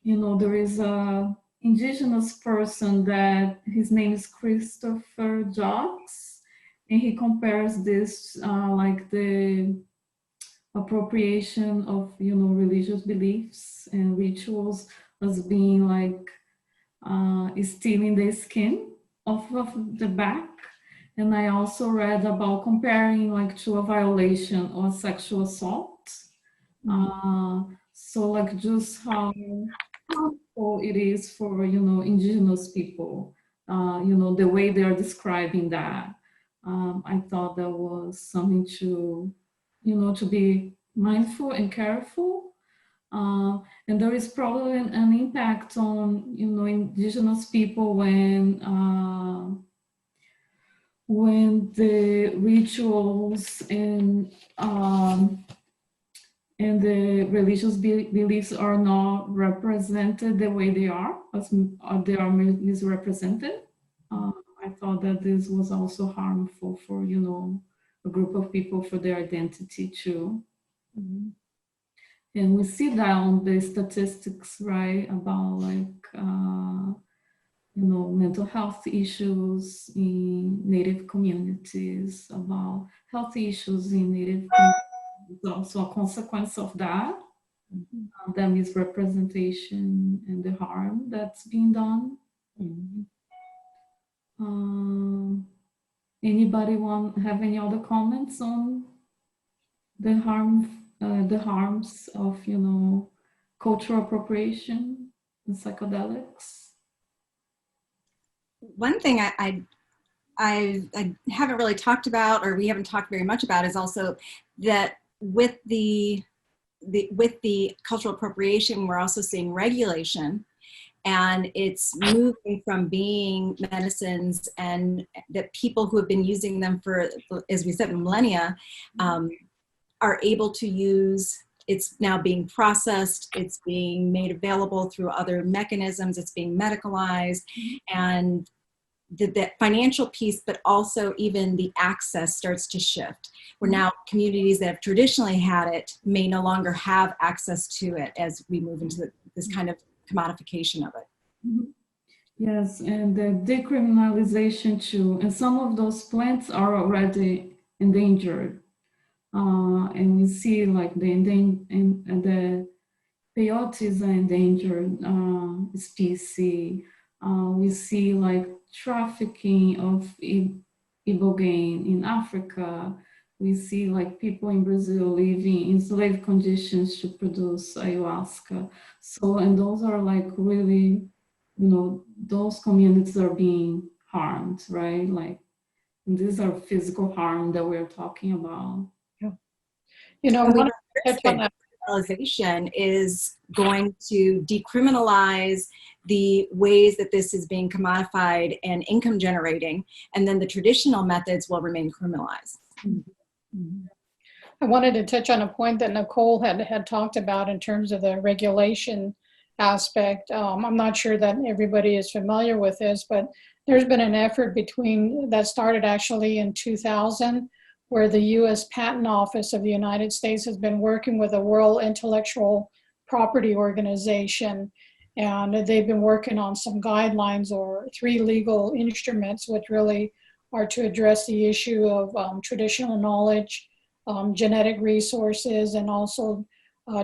Speaker 1: there is a indigenous person that his name is Christopher Jocks, and he compares this like the appropriation of, religious beliefs and rituals as being like stealing the skin off of the back. And I also read about comparing like to a violation or sexual assault. So like just how harmful it is for, indigenous people, the way they are describing that. I thought that was something to, to be mindful and careful. And there is probably an impact on, indigenous people when the rituals and the religious beliefs are not represented the way they are, as they are misrepresented. I thought that this was also harmful for, a group of people for their identity too.
Speaker 2: Mm-hmm.
Speaker 1: And we see that on the statistics, right, about like, mental health issues in Native communities, about health issues in Native communities. Also a consequence of that, the misrepresentation and the harm that's being done.
Speaker 2: Mm-hmm.
Speaker 1: Anybody have any other comments on the harms of, cultural appropriation and psychedelics?
Speaker 3: One thing I haven't really talked about, or we haven't talked very much about, is also that with the cultural appropriation, we're also seeing regulation, and it's moving from being medicines, and that people who have been using them for, as we said, millennia, are able to use. It's now being processed, it's being made available through other mechanisms, it's being medicalized, and the financial piece, but also even the access starts to shift. Where now communities that have traditionally had it may no longer have access to it as we move into this kind of commodification of it.
Speaker 1: Yes, and the decriminalization too. And some of those plants are already endangered. And we see like the peyote is an endangered species. We see like trafficking of ibogaine in Africa. we see like people in Brazil living in slave conditions to produce ayahuasca. So, and those are like really, those communities are being harmed, right? Like, these are physical harm that we're talking about.
Speaker 2: Yeah.
Speaker 3: And we
Speaker 2: One
Speaker 3: know that criminalization is going to decriminalize the ways that this is being commodified and income generating, and then the traditional methods will remain criminalized.
Speaker 2: I wanted to touch on a point that Nicole had talked about in terms of the regulation aspect. I'm not sure that everybody is familiar with this, but there's been an effort that started actually in 2000, where the U.S. Patent Office of the United States has been working with a World Intellectual Property Organization, and they've been working on some guidelines or 3 legal instruments which really are to address the issue of traditional knowledge, genetic resources, and also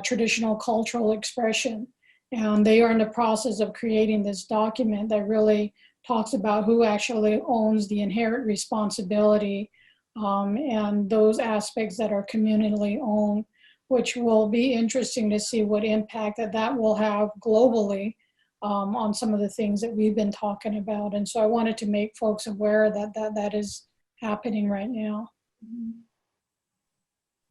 Speaker 2: traditional cultural expression. And they are in the process of creating this document that really talks about who actually owns the inherent responsibility and those aspects that are communally owned, which will be interesting to see what impact that will have globally on some of the things that we've been talking about. And so I wanted to make folks aware that is happening right now.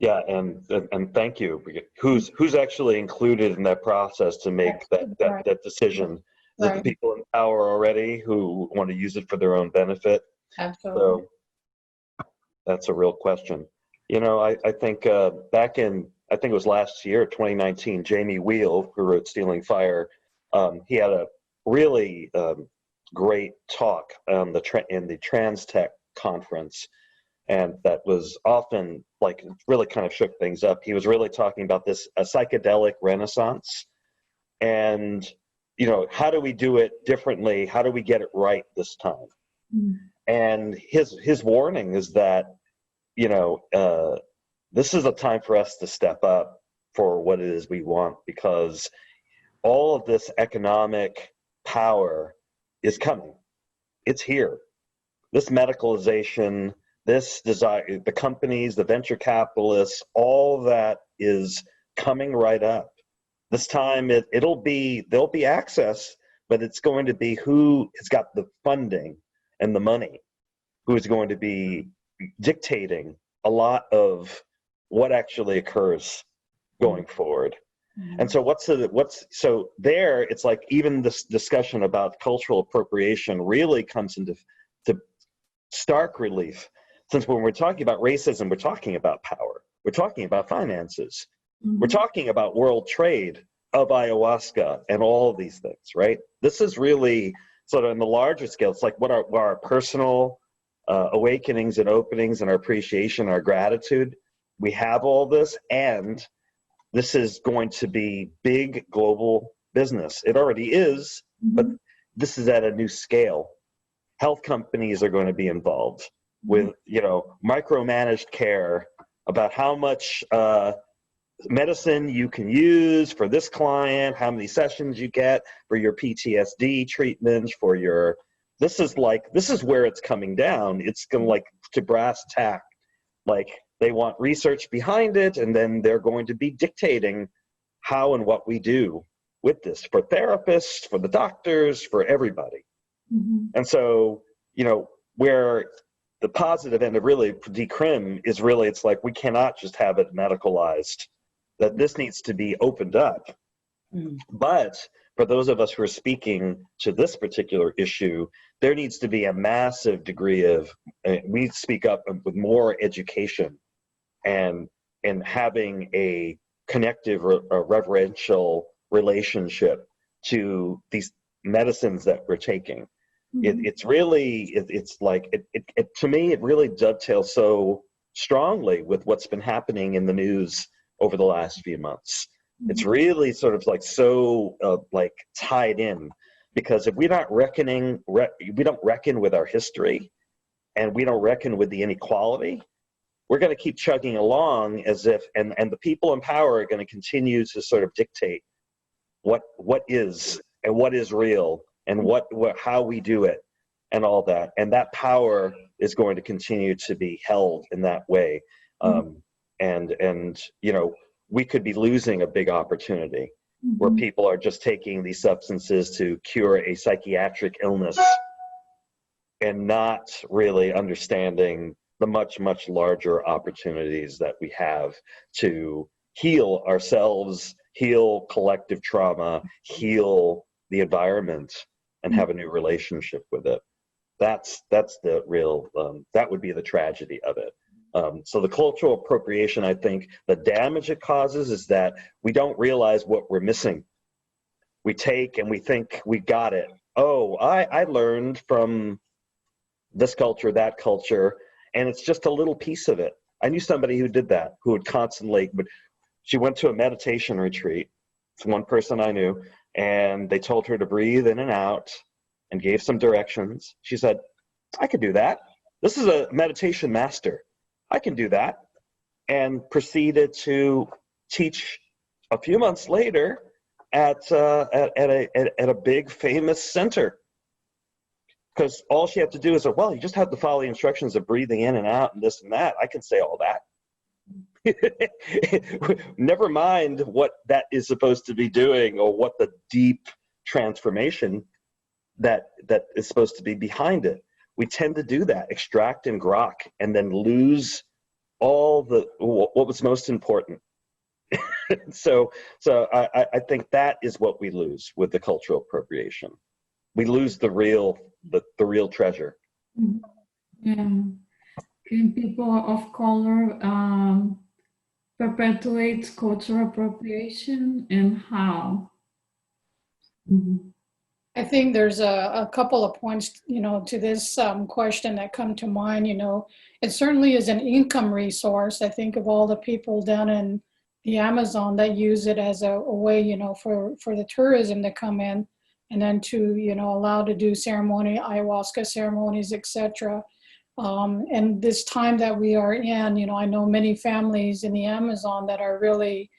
Speaker 4: Yeah, and thank you. Who's actually included in that process to make that decision? Is it the people in power already who want to use it for their own benefit?
Speaker 2: Absolutely.
Speaker 4: So that's a real question. I think back in, I think it was last year, 2019, Jamie Wheel, who wrote Stealing Fire, he had a really great talk in the Trans Tech conference. And that was often like really kind of shook things up. He was really talking about a psychedelic renaissance, and how do we do it differently? How do we get it right this time? And his warning is that this is a time for us to step up for what it is we want, because all of this economic power is coming. It's here. This medicalization, this desire, the companies, the venture capitalists, all that is coming right up. This time there'll be access, but it's going to be who has got the funding and the money, who is going to be dictating a lot of what actually occurs going forward. And so so there, it's like even this discussion about cultural appropriation really comes into stark relief. Since when we're talking about racism, we're talking about power. We're talking about finances. We're talking about world trade of ayahuasca and all of these things, right? This is really sort of on the larger scale. It's like what our personal awakenings and openings and our appreciation, our gratitude. We have all this, and this is going to be big global business. It already is, but this is at a new scale. Health companies are going to be involved with micromanaged care about how much medicine you can use for this client, how many sessions you get for your PTSD treatment, this is where it's coming down. It's going to brass tack. Like they want research behind it, and then they're going to be dictating how and what we do with this for therapists, for the doctors, for everybody. And so, where the positive end of really decrim is really, it's like we cannot just have it medicalized, that this needs to be opened up. But for those of us who are speaking to this particular issue, there needs to be a massive degree of, we need to speak up with more education and having a connective, a reverential relationship to these medicines that we're taking. It's really, to me, it really dovetails so strongly with what's been happening in the news over the last few months. It's really sort of so tied in, because if we're not we don't reckon with our history, and we don't reckon with the inequality, we're going to keep chugging along as if, and the people in power are going to continue to sort of dictate what is and what is real, and how we do it, and all that. And that power is going to continue to be held in that way. And you know, we could be losing a big opportunity where people are just taking these substances to cure a psychiatric illness and not really understanding the much, much larger opportunities that we have to heal ourselves, heal collective trauma, heal the environment, and have a new relationship with it. That's the real, that would be the tragedy of it. So the cultural appropriation, I think the damage it causes is that we don't realize what we're missing. We take and we think we got it. Oh, I learned from this culture, that culture, and it's just a little piece of it. I knew somebody who did that, who would constantly, but she went to a meditation retreat. It's one person I knew, and they told her to breathe in and out and gave some directions. She said, I could do that. This is a meditation master. I can do that. And proceeded to teach a few months later at a big famous center. Because all she had to do is, well, you just have to follow the instructions of breathing in and out and this and that. I can say all that. Never mind what that is supposed to be doing or what the deep transformation that is supposed to be behind it. We tend to do that, extract and grok, and then lose all what was most important. So I think that is what we lose with the cultural appropriation. We lose the real treasure.
Speaker 1: Yeah. Can people of color perpetuate cultural appropriation, and how?
Speaker 2: I think there's a couple of points, to this question that come to mind. It certainly is an income resource. I think of all the people down in the Amazon that use it as a way, for the tourism to come in, and then to, allow to do ayahuasca ceremonies, etc. And this time that we are in, I know many families in the Amazon that are really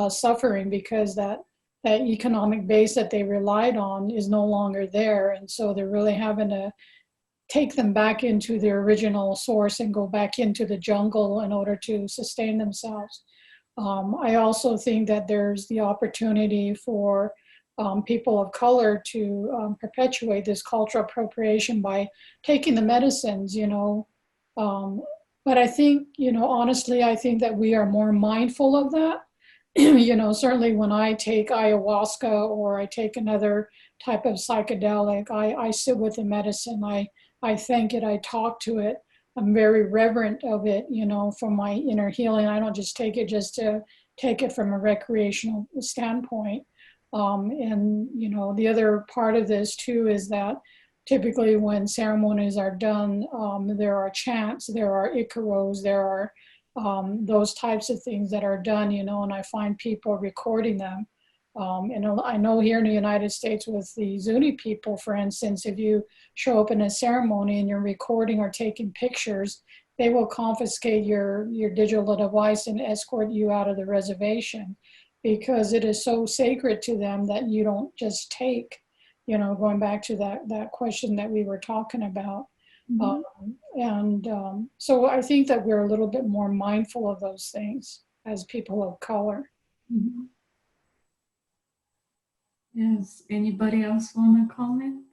Speaker 2: suffering because that economic base that they relied on is no longer there. And so they're really having to take them back into their original source and go back into the jungle in order to sustain themselves. I also think that there's the opportunity for people of color to perpetuate this cultural appropriation by taking the medicines, but I think, honestly, I think that we are more mindful of that. Certainly when I take ayahuasca or I take another type of psychedelic, I sit with the medicine, I thank it, I talk to it. I'm very reverent of it, for my inner healing. I don't just take it just to take it from a recreational standpoint. And, the other part of this too is that typically when ceremonies are done, there are chants, there are icaros, there are those types of things that are done, and I find people recording them. And I know here in the United States with the Zuni people, for instance, if you show up in a ceremony and you're recording or taking pictures, they will confiscate your digital device and escort you out of the reservation, because it is so sacred to them that you don't just take, going back to that question that we were talking about. So I think that we're a little bit more mindful of those things as people of color.
Speaker 1: Yes. Anybody else want to comment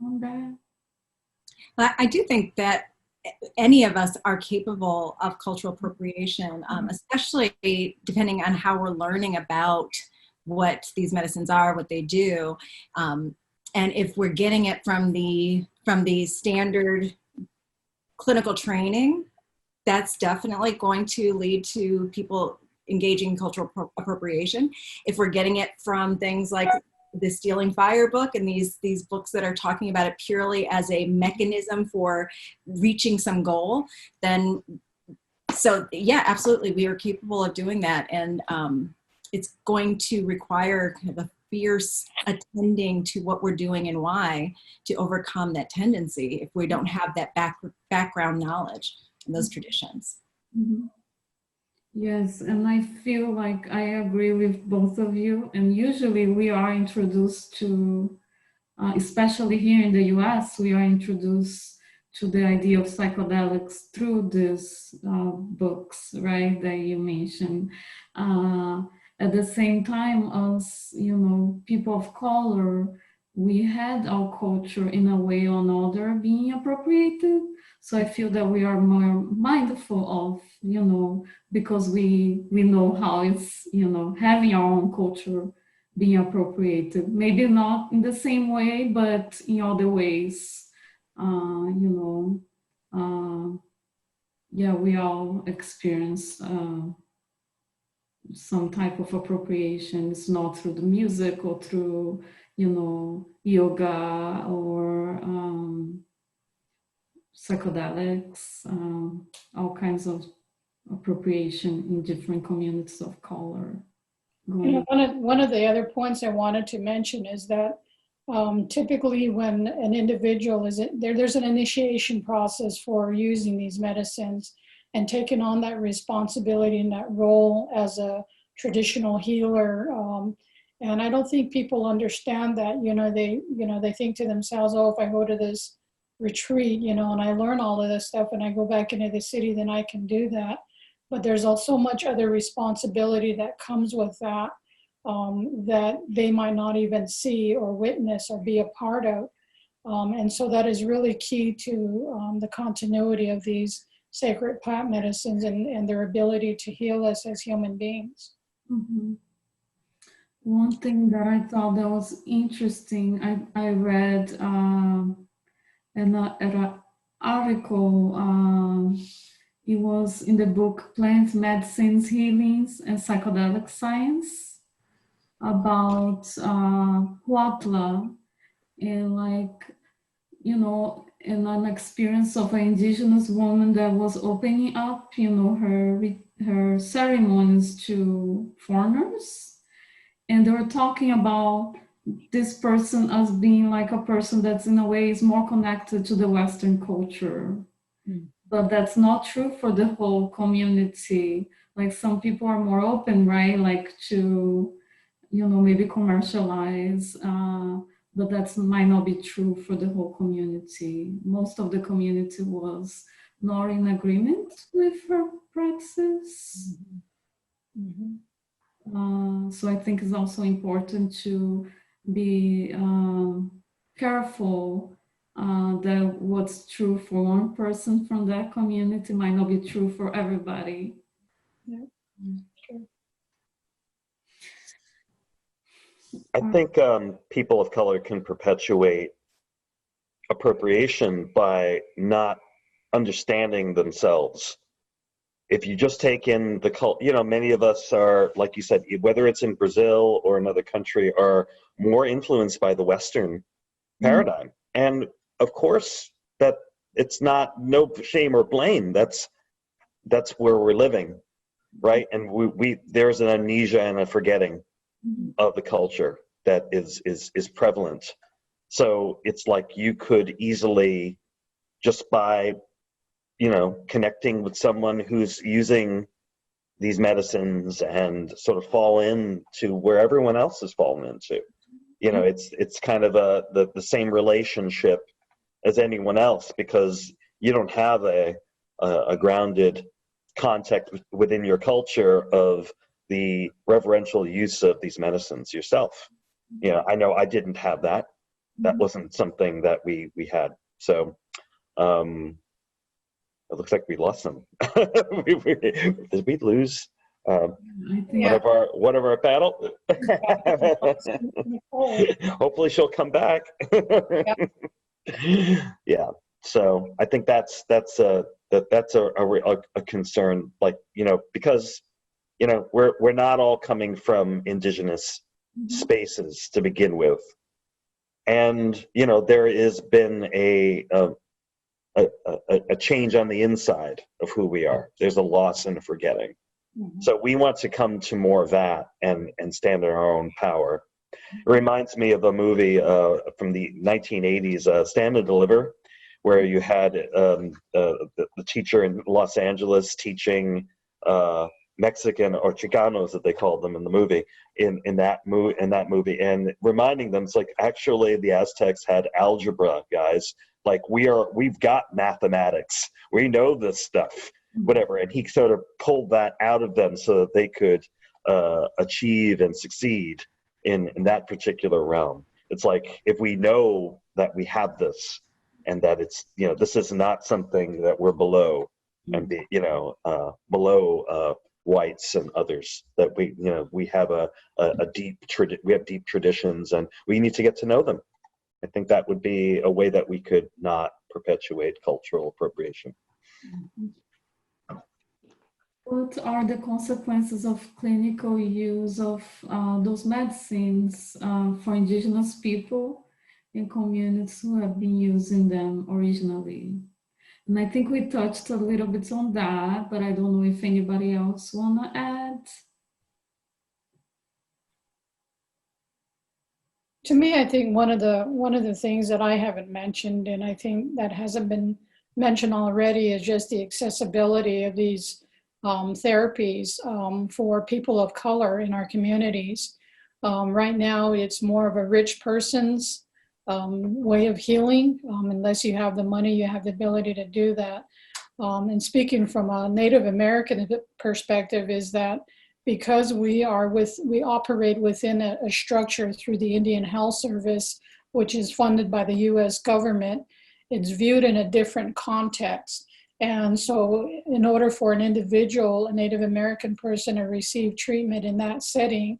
Speaker 1: on that?
Speaker 3: I do think that any of us are capable of cultural appropriation, especially depending on how we're learning about what these medicines are, what they do. And if we're getting it from the standard clinical training, that's definitely going to lead to people engaging in cultural appropriation. If we're getting it from things like the Stealing Fire book and these books that are talking about it purely as a mechanism for reaching some goal, then so yeah, absolutely, we are capable of doing that. And it's going to require kind of a fierce attending to what we're doing and why to overcome that tendency if we don't have that background knowledge in those traditions.
Speaker 1: Yes, and I feel like I agree with both of you. And usually we are introduced to, especially here in the U.S., we are introduced to the idea of psychedelics through these books, right, that you mentioned. At the same time, as people of color, we had our culture in a way or another being appropriated. So I feel that we are more mindful of, because we know how it's, having our own culture being appropriated. Maybe not in the same way, but in other ways. Yeah, we all experience some type of appropriation. It's not through the music or through, yoga or psychedelics, all kinds of appropriation in different communities of color.
Speaker 2: One of the other points I wanted to mention is that typically when an individual is there's an initiation process for using these medicines and taking on that responsibility and that role as a traditional healer. And I don't think people understand that, they think to themselves, oh, if I go to this retreat, and I learn all of this stuff and I go back into the city, then I can do that. But there's also much other responsibility that comes with that, that they might not even see or witness or be a part of. And so that is really key to the continuity of these sacred plant medicines and their ability to heal us as human beings.
Speaker 1: Mm-hmm. One thing that I thought that was interesting, I read an article, it was in the book Plant Medicines, Healings, and Psychedelic Science about Huatla and and an experience of an indigenous woman that was opening up, her ceremonies to foreigners. And they were talking about this person as being like a person that's in a way is more connected to the Western culture. Mm. But that's not true for the whole community. Like some people are more open, right? Like to, maybe commercialize, but that might not be true for the whole community. Most of the community was not in agreement with her practice. Mm-hmm. So I think it's also important to be careful that what's true for one person from that community might not be true for everybody.
Speaker 2: Yeah. Sure.
Speaker 4: I think people of color can perpetuate appropriation by not understanding themselves. If you just take in the culture, many of us are, like you said, whether it's in Brazil or another country, are more influenced by the Western paradigm. And of course, that it's not no shame or blame. That's where we're living, right? And we there's an amnesia and a forgetting of the culture that is prevalent. So it's like you could easily, just by connecting with someone who's using these medicines and sort of fall into where everyone else has fallen into. It's kind of the same relationship as anyone else, because you don't have a grounded context within your culture of the reverential use of these medicines yourself. I know I didn't have that. That wasn't something that we had. So it looks like we lost them. Did we lose one of our panel? Hopefully she'll come back. Yeah. So I think that's a concern, because we're not all coming from indigenous spaces to begin with, and there has been a change on the inside of who we are. There's a loss and a forgetting. So we want to come to more of that and stand in our own power. It reminds me of a movie from the 1980s, Stand and Deliver, where you had the teacher in Los Angeles teaching Mexican or Chicanos that they called them in the movie, in that movie, and reminding them, it's like, actually the Aztecs had algebra, guys. Like, we've got mathematics. We know this stuff, whatever. And he sort of pulled that out of them so that they could achieve and succeed in that particular realm. It's like, if we know that we have this, and that it's, this is not something that we're below, and below whites and others, that we have deep traditions, and we need to get to know them. I think that would be a way that we could not perpetuate cultural appropriation.
Speaker 1: What are the consequences of clinical use of those medicines for indigenous people and communities who have been using them originally? And I think we touched a little bit on that, but I don't know if anybody else want to add.
Speaker 2: To me, I think one of the things that I haven't mentioned, and I think that hasn't been mentioned already, is just the accessibility of these therapies for people of color in our communities. Right now, it's more of a rich person's way of healing. Unless you have the money, you have the ability to do that. And speaking from a Native American perspective, is that because we operate within a structure through the Indian Health Service, which is funded by the U.S. government, it's viewed in a different context. And so in order for an individual, a Native American person, to receive treatment in that setting,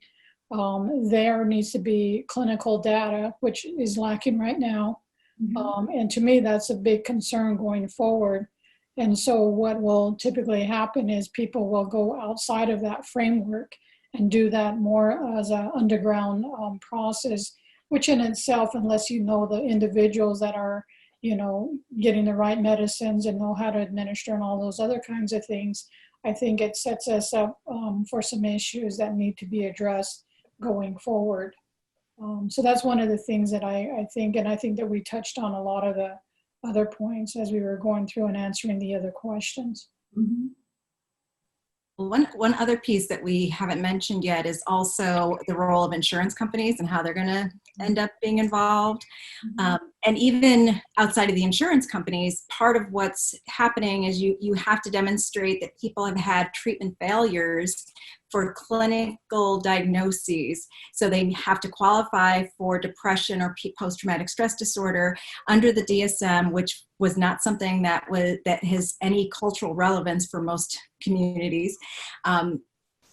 Speaker 2: there needs to be clinical data, which is lacking right now. And to me, that's a big concern going forward. And so what will typically happen is people will go outside of that framework and do that more as an underground process, which in itself, unless you know the individuals that are, getting the right medicines and know how to administer and all those other kinds of things, I think it sets us up for some issues that need to be addressed going forward. So that's one of the things that I think, and I think that we touched on a lot of the other points as we were going through and answering the other questions.
Speaker 1: Mm-hmm.
Speaker 3: One other piece that we haven't mentioned yet is also the role of insurance companies and how they're going to end up being involved. And even outside of the insurance companies, part of what's happening is you have to demonstrate that people have had treatment failures for clinical diagnoses. So they have to qualify for depression or post-traumatic stress disorder under the DSM, which was not something that has any cultural relevance for most communities.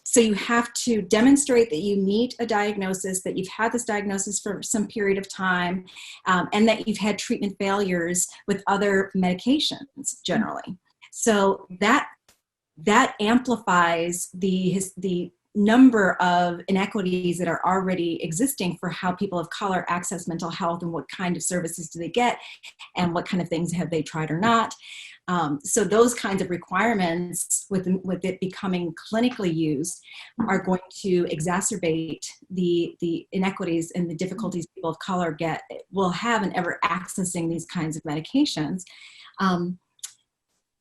Speaker 3: So you have to demonstrate that you meet a diagnosis, that you've had this diagnosis for some period of time, and that you've had treatment failures with other medications generally. So that amplifies the number of inequities that are already existing for how people of color access mental health, and what kind of services do they get, and what kind of things have they tried or not. So those kinds of requirements with it becoming clinically used are going to exacerbate the inequities and the difficulties people of color will have in ever accessing these kinds of medications.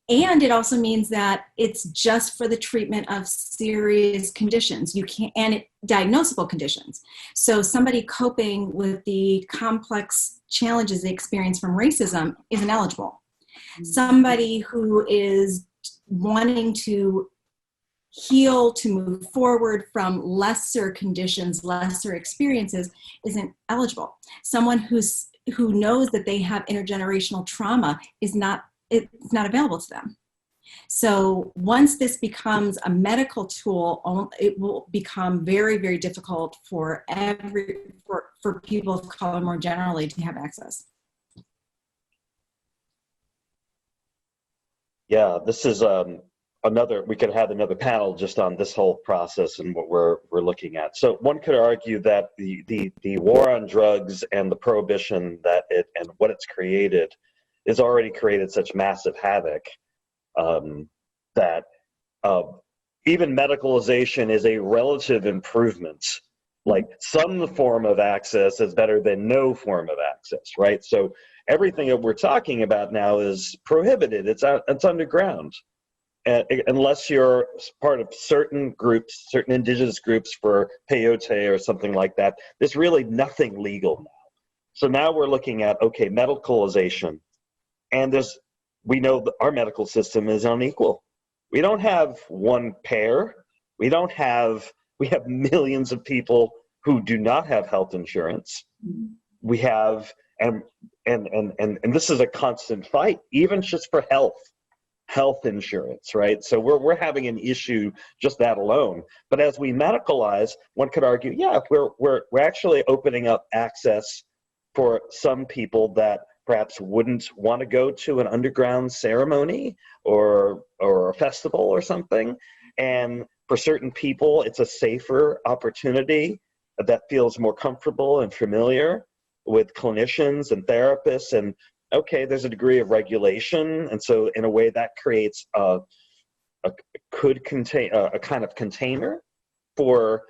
Speaker 3: And it also means that it's just for the treatment of serious conditions. Diagnosable conditions. So somebody coping with the complex challenges they experience from racism isn't eligible. Somebody who is wanting to heal, to move forward from lesser conditions, lesser experiences, isn't eligible. Someone who knows that they have intergenerational trauma it's not available to them. So once this becomes a medical tool, it will become very, very difficult for people of color more generally to have access.
Speaker 4: Yeah, this is we could have another panel just on this whole process and what we're looking at. So one could argue that the war on drugs and the prohibition and what it's created has already created such massive havoc that even medicalization is a relative improvement. Like, some form of access is better than no form of access, right? So everything that we're talking about now is prohibited. It's underground. unless you're part of certain groups, certain indigenous groups for peyote or something like that, there's really nothing legal now. So now we're looking at, okay, medicalization. And we know that our medical system is unequal. We don't have one pair. We have millions of people who do not have health insurance. We have, and this is a constant fight, even just for health insurance, right? So we're having an issue just that alone. But as we medicalize, one could argue, yeah, we're actually opening up access for some people that perhaps wouldn't want to go to an underground ceremony or a festival or something. And for certain people, it's a safer opportunity that feels more comfortable and familiar with clinicians and therapists. And okay, there's a degree of regulation. And so in a way that creates a kind of container for,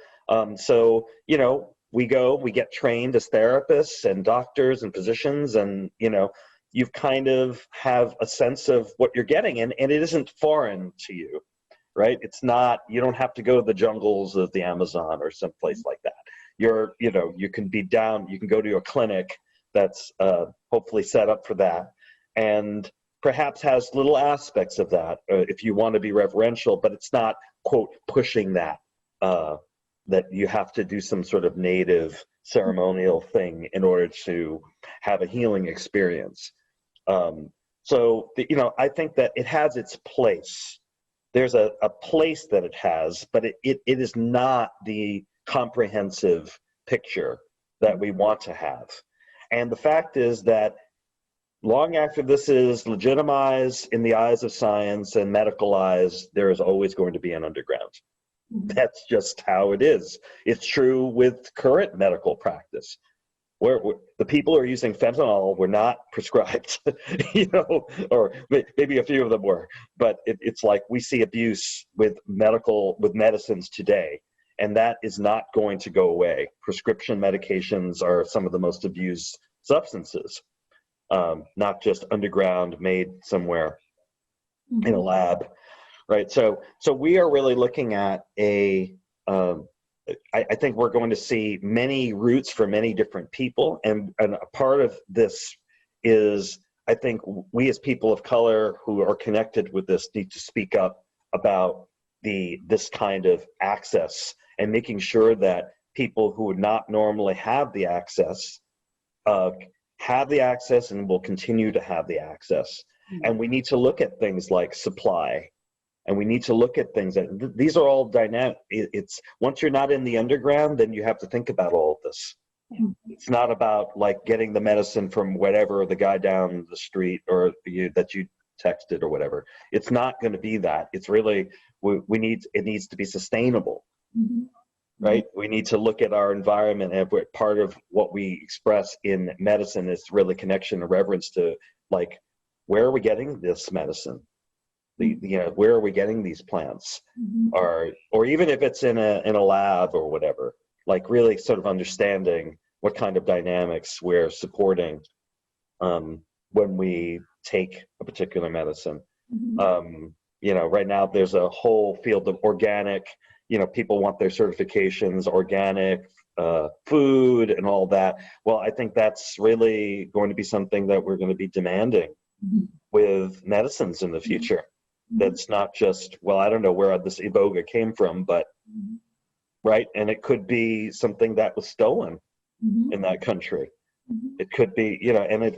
Speaker 4: so, you know, we get trained as therapists and doctors and physicians, and, you know, you kind of have a sense of what you're getting, and it isn't foreign to you, right? It's not, you don't have to go to the jungles of the Amazon or someplace like that. You can go to a clinic that's hopefully set up for that, and perhaps has little aspects of that if you want to be reverential, but it's not, quote, pushing that, that you have to do some sort of native ceremonial thing in order to have a healing experience. So, you know, I think that it has its place. There's a place that it has, but it is not the comprehensive picture that we want to have. And the fact is that long after this is legitimized in the eyes of science and medicalized, there is always going to be an underground. That's just how it is. It's true with current medical practice. Where the people who are using fentanyl were not prescribed, you know, or maybe a few of them were, but it's like we see abuse with medicines today, and that is not going to go away. Prescription medications are some of the most abused substances, not just underground, made somewhere in a lab, right? So we are really looking at I think we're going to see many roots for many different people, and a part of this is, I think we as people of color who are connected with this need to speak up about this kind of access, and making sure that people who would not normally have the access and will continue to have the access. And we need to look at things like supply. And we need to look at things that these are all dynamic. It's once you're not in the underground, then you have to think about all of this. It's not about like getting the medicine from whatever the guy down the street or that you texted or whatever. It's not going to be that. It's really it needs to be sustainable, right? We need to look at our environment, and part of what we express in medicine is really connection and reverence to, like, where are we getting this medicine? Where are we getting these plants, or even if it's in a lab or whatever, like really sort of understanding what kind of dynamics we're supporting when we take a particular medicine. Right now there's a whole field of organic, people want their certifications, organic food and all that. Well, I think that's really going to be something that we're going to be demanding with medicines in the future. That's not just, well, I don't know where this iboga came from, but right, and it could be something that was stolen in that country. It could be,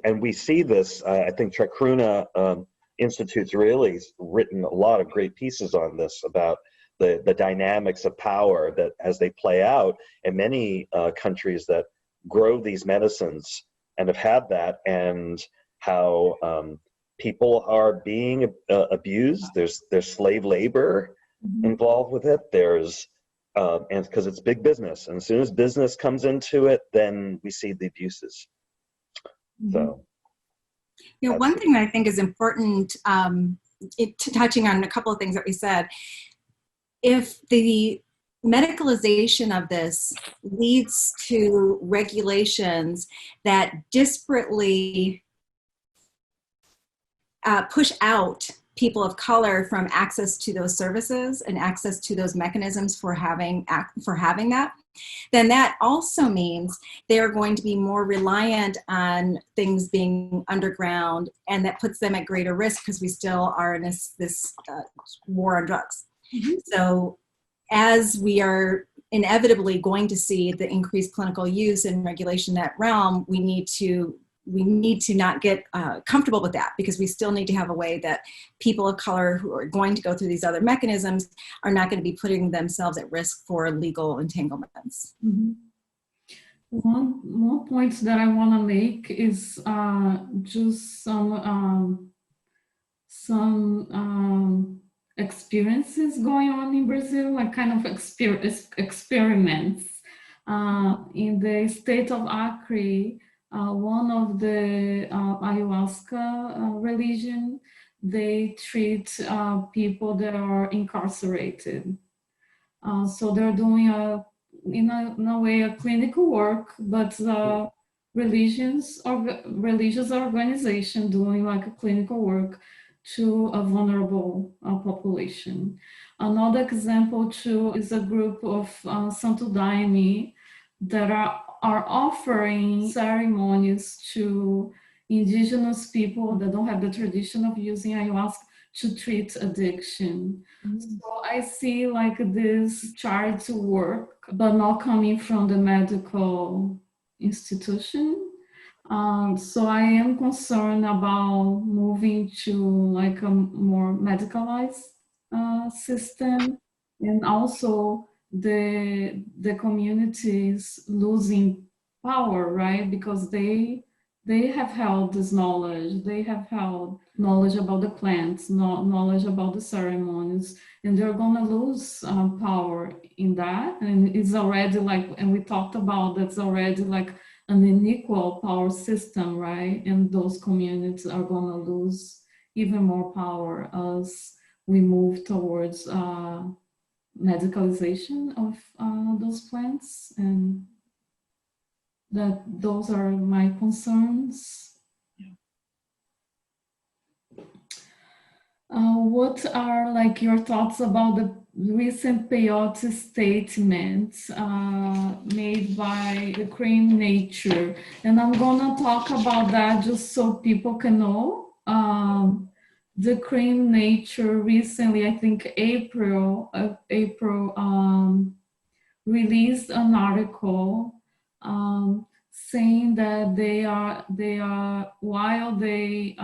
Speaker 4: and we see this. I think Chacruna Institute's really written a lot of great pieces on this about the dynamics of power that as they play out in many countries that grow these medicines and have had that, and how people are being abused. There's slave labor involved with it. There's and because it's big business, and as soon as business comes into it, then we see the abuses. So,
Speaker 3: one thing that I think is important, touching on a couple of things that we said, if the medicalization of this leads to regulations that disparately push out people of color from access to those services and access to those mechanisms for having that, then that also means they're going to be more reliant on things being underground, and that puts them at greater risk because we still are in this war on drugs.
Speaker 1: Mm-hmm.
Speaker 3: So as we are inevitably going to see the increased clinical use and regulation in that realm, we need to not get comfortable with that, because we still need to have a way that people of color who are going to go through these other mechanisms are not going to be putting themselves at risk for legal entanglements.
Speaker 1: Mm-hmm. One more point that I want to make is just some experiences going on in Brazil, like kind of experiments. In the state of Acre, one of the ayahuasca religion, they treat people that are incarcerated. So they're doing in a way a clinical work, but religious organization doing like a clinical work to a vulnerable population. Another example too is a group of Santo Daime that are offering ceremonies to indigenous people that don't have the tradition of using ayahuasca to treat addiction. Mm-hmm. So I see like this charity work, but not coming from the medical institution. So I am concerned about moving to like a more medicalized system, and also the communities losing power, right? Because they have held this knowledge. They have held knowledge about the plants, knowledge about the ceremonies, and they're gonna lose power in that. And it's already like, and we talked about that's already like an unequal power system, right? And those communities are gonna lose even more power as we move towards medicalization of those plants, and that those are my concerns. What are like your thoughts about the recent peyote statements made by the Cream Nature? And I'm gonna talk about that just so people can know. The Cream Nature recently, I think April, released an article saying that they are while they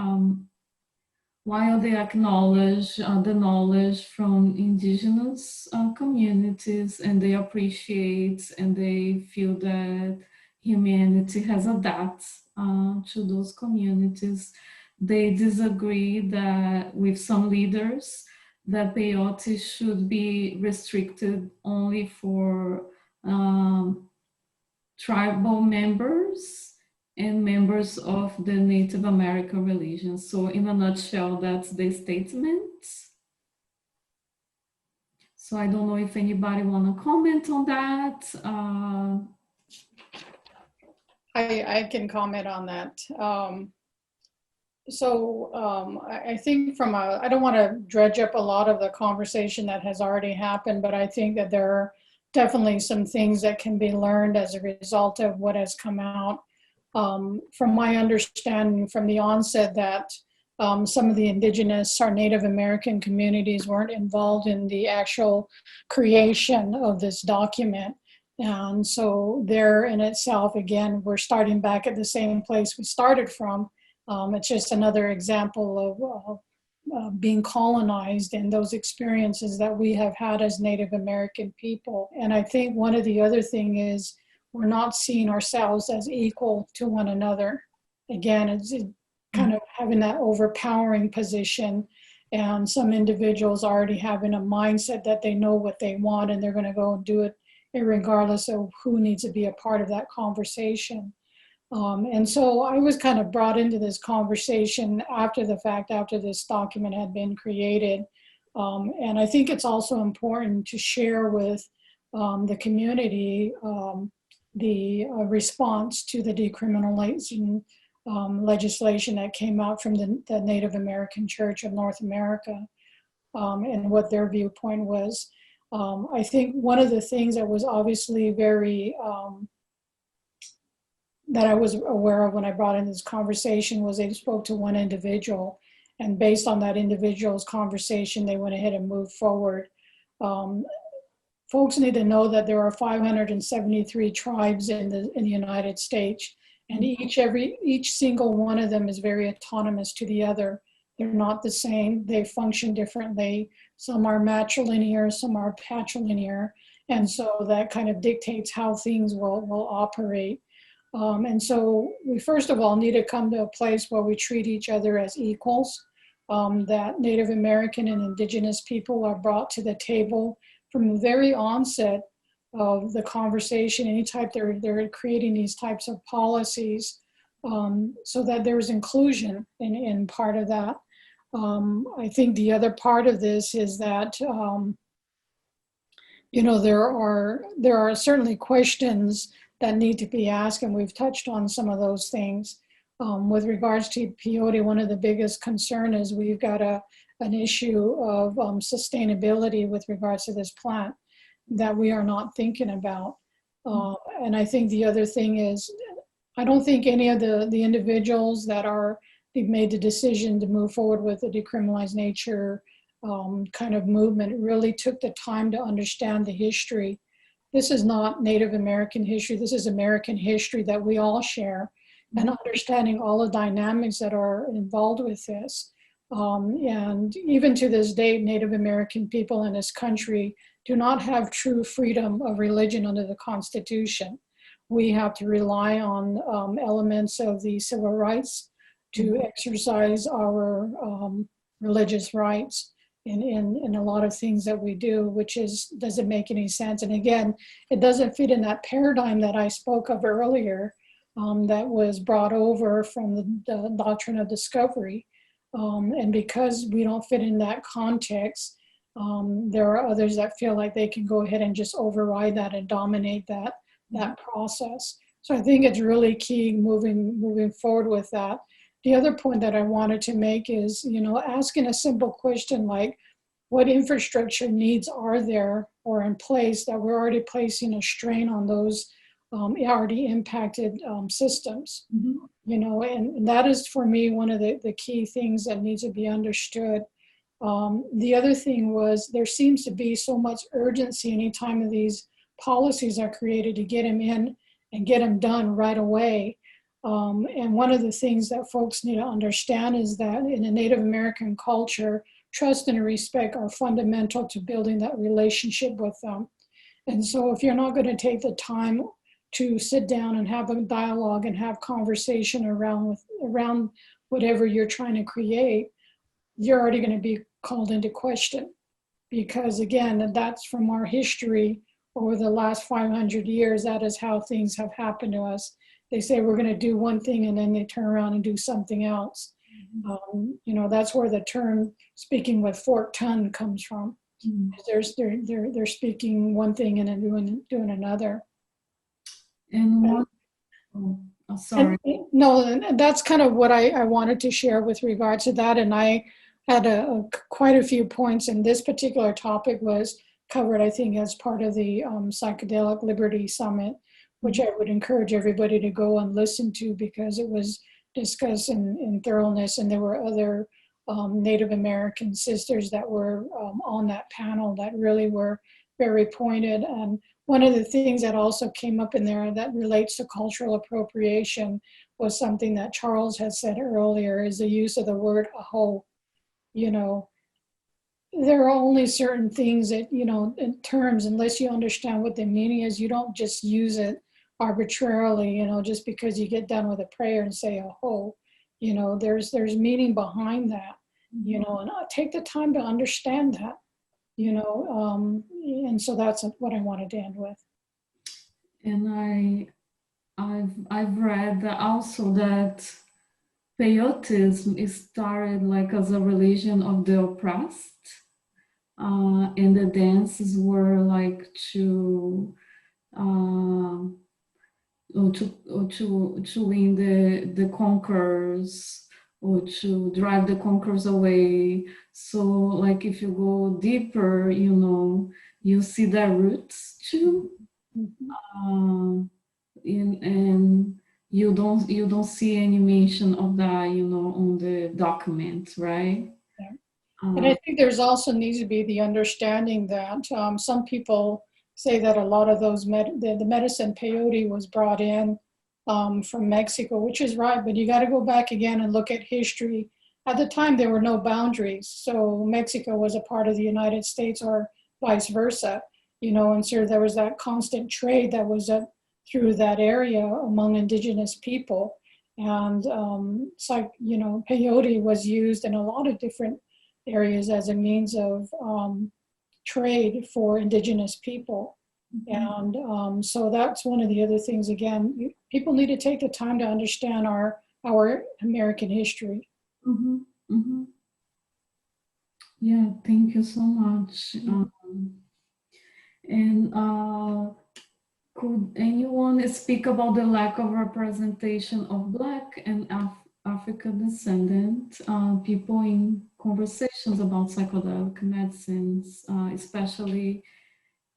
Speaker 1: acknowledge the knowledge from indigenous communities, and they appreciate and they feel that humanity has adapted to those communities, they disagree that with some leaders that peyote should be restricted only for tribal members and members of the Native American religion. So in a nutshell, that's the statement. So I don't know if anybody want to comment on that.
Speaker 2: I can comment on that. I think I don't want to dredge up a lot of the conversation that has already happened, but I think that there are definitely some things that can be learned as a result of what has come out. From my understanding from the onset that some of the indigenous or Native American communities weren't involved in the actual creation of this document. And so there in itself, again, we're starting back at the same place we started from. It's just another example of being colonized and those experiences that we have had as Native American people. And I think one of the other thing is we're not seeing ourselves as equal to one another. Again, it's kind of having that overpowering position, and some individuals already having a mindset that they know what they want and they're going to go and do it regardless of who needs to be a part of that conversation. And so I was kind of brought into this conversation after the fact, after this document had been created. And I think it's also important to share with the community the response to the decriminalization legislation that came out from the Native American Church of North America, and what their viewpoint was. I think one of the things that was obviously very, that I was aware of when I brought in this conversation was they spoke to one individual, and based on that individual's conversation, they went ahead and moved forward. Folks need to know that there are 573 tribes in the United States, and each single one of them is very autonomous to the other. They're not the same. They function differently. Some are matrilinear, some are patrilinear, and so that kind of dictates how things will operate. And so we first of all need to come to a place where we treat each other as equals, that Native American and indigenous people are brought to the table from the very onset of the conversation. Anytime they're creating these types of policies, so that there's inclusion in part of that. I think the other part of this is that you know, there are certainly questions that need to be asked, and we've touched on some of those things. With regards to peyote, one of the biggest concern is we've got an issue of sustainability with regards to this plant that we are not thinking about. And I think the other thing is, I don't think any of the individuals that they've made the decision to move forward with the decriminalized nature kind of movement really took the time to understand the history. This is not Native American history. This is American history that we all share, and understanding all the dynamics that are involved with this. And even to this day, Native American people in this country do not have true freedom of religion under the Constitution. We have to rely on elements of the civil rights to exercise our religious rights in a lot of things that we do, which doesn't make any sense. And again, it doesn't fit in that paradigm that I spoke of earlier, that was brought over from the doctrine of discovery. And because we don't fit in that context, there are others that feel like they can go ahead and just override that and dominate that process. So I think it's really key moving forward with that. The other point that I wanted to make is, you know, asking a simple question like, what infrastructure needs are there or in place that we're already placing a strain on those already impacted systems? Mm-hmm. You know, and that is for me one of the key things that needs to be understood. The other thing was there seems to be so much urgency anytime of these policies are created to get them in and get them done right away. And one of the things that folks need to understand is that in a Native American culture, trust and respect are fundamental to building that relationship with them. And so if you're not going to take the time to sit down and have a dialogue and have conversation around whatever you're trying to create, you're already going to be called into question. Because again, that's from our history over the last 500 years, that is how things have happened to us. They say we're going to do one thing and then they turn around and do something else. Mm-hmm. You know, that's where the term speaking with forked tongue comes from. Mm-hmm. They're speaking one thing and then doing another.
Speaker 1: And sorry.
Speaker 2: And that's kind of what I wanted to share with regards to that. And I had quite a few points, and this particular topic was covered, I think, as part of the Psychedelic Liberty Summit, which I would encourage everybody to go and listen to because it was discussed in thoroughness, and there were other Native American sisters that were on that panel that really were very pointed. And one of the things that also came up in there that relates to cultural appropriation was something that Charles had said earlier, is the use of the word aho. You know, there are only certain things that, you know, in terms, unless you understand what the meaning is, you don't just use it arbitrarily, you know, just because you get done with a prayer and say aho. You know, there's meaning behind that, you know, and take the time to understand that, you know, and so that's what I wanted to end with.
Speaker 1: And I've read that also that peyotism started like as a religion of the oppressed, and the dances were like to to win the conquerors, or to drive the conquerors away. So like if you go deeper, you see their roots too.
Speaker 2: Mhm.
Speaker 1: And you don't see any mention of that, on the documents, right?
Speaker 2: Yeah. And
Speaker 1: Uh,
Speaker 2: I think there's also needs to be the understanding that some people say that a lot of those the medicine peyote was brought in from Mexico, which is right, but you got to go back again and look at history. At the time, there were no boundaries, so Mexico was a part of the United States, or vice versa, and so there was that constant trade that was through that area among indigenous people. And it's like, peyote was used in a lot of different areas as a means of trade for indigenous people. And so that's one of the other things, again, people need to take the time to understand our American history.
Speaker 1: mhm, mhm. Yeah, thank you so much. And could anyone speak about the lack of representation of Black and African descendant people in conversations about psychedelic medicines, especially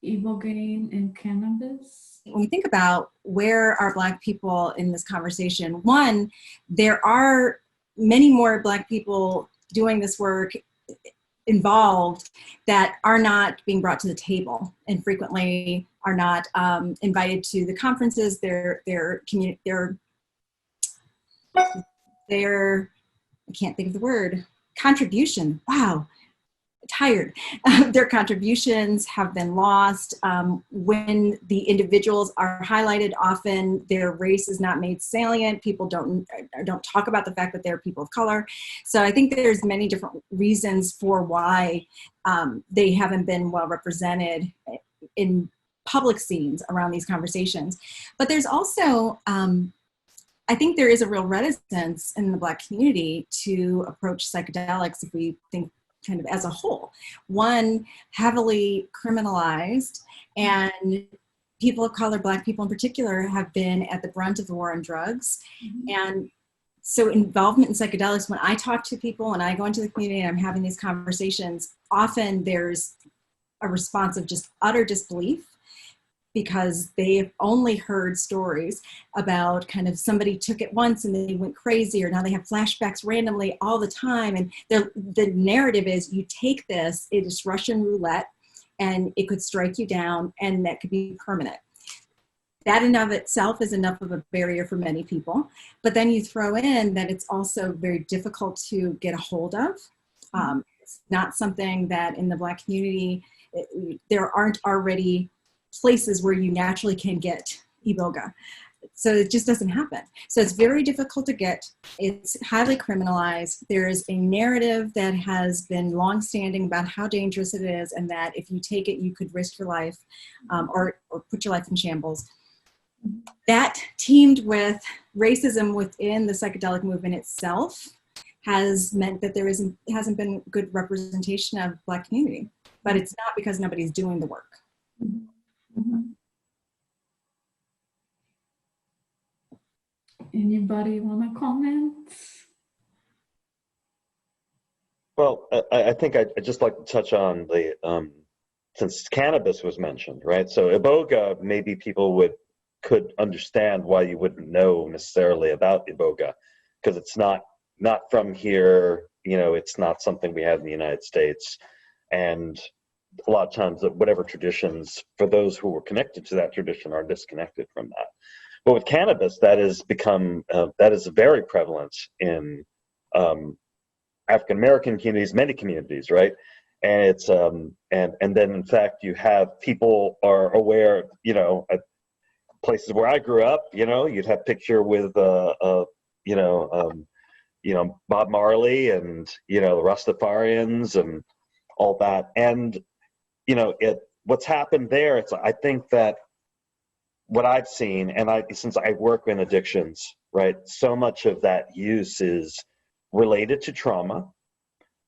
Speaker 1: ibogaine and cannabis?
Speaker 3: When we think about where are Black people in this conversation, one, there are many more Black people doing this work involved that are not being brought to the table, and frequently are not invited to the conferences. Their I can't think of the word, contribution. Wow, tired. Their contributions have been lost. When the individuals are highlighted, often their race is not made salient. People don't talk about the fact that they're people of color. So I think there's many different reasons for why they haven't been well represented in public scenes around these conversations. But there's also, I think there is a real reticence in the Black community to approach psychedelics, if we think kind of as a whole. One, heavily criminalized, and people of color, Black people in particular, have been at the brunt of the war on drugs. And so involvement in psychedelics, when I talk to people, when I go into the community and I'm having these conversations, often there's a response of just utter disbelief, because they've only heard stories about kind of somebody took it once and they went crazy, or now they have flashbacks randomly all the time. And the narrative is, you take this, it is Russian roulette, and it could strike you down, and that could be permanent. That in of itself is enough of a barrier for many people. But then you throw in that it's also very difficult to get a hold of. It's not something that in the Black community, there aren't already places where you naturally can get iboga. So it just doesn't happen. So it's very difficult to get. It's highly criminalized. There's a narrative that has been longstanding about how dangerous it is, and that if you take it, you could risk your life or put your life in shambles. That, teamed with racism within the psychedelic movement itself, has meant that there hasn't been good representation of Black community. But it's not because nobody's doing the work.
Speaker 1: Anybody want to comment?
Speaker 4: Well, I think I'd just like to touch on the, since cannabis was mentioned, right? So iboga, maybe people could understand why you wouldn't know necessarily about iboga, because it's not from here, it's not something we have in the United States. And a lot of times, whatever traditions, for those who were connected to that tradition, are disconnected from that. But with cannabis, that is very prevalent in African American communities, many communities, right? And it's and then in fact you have people are aware, at places where I grew up, you'd have picture with Bob Marley and the Rastafarians and all that, and what's happened there. I think that what I've seen, and since I work in addictions, right, so much of that use is related to trauma.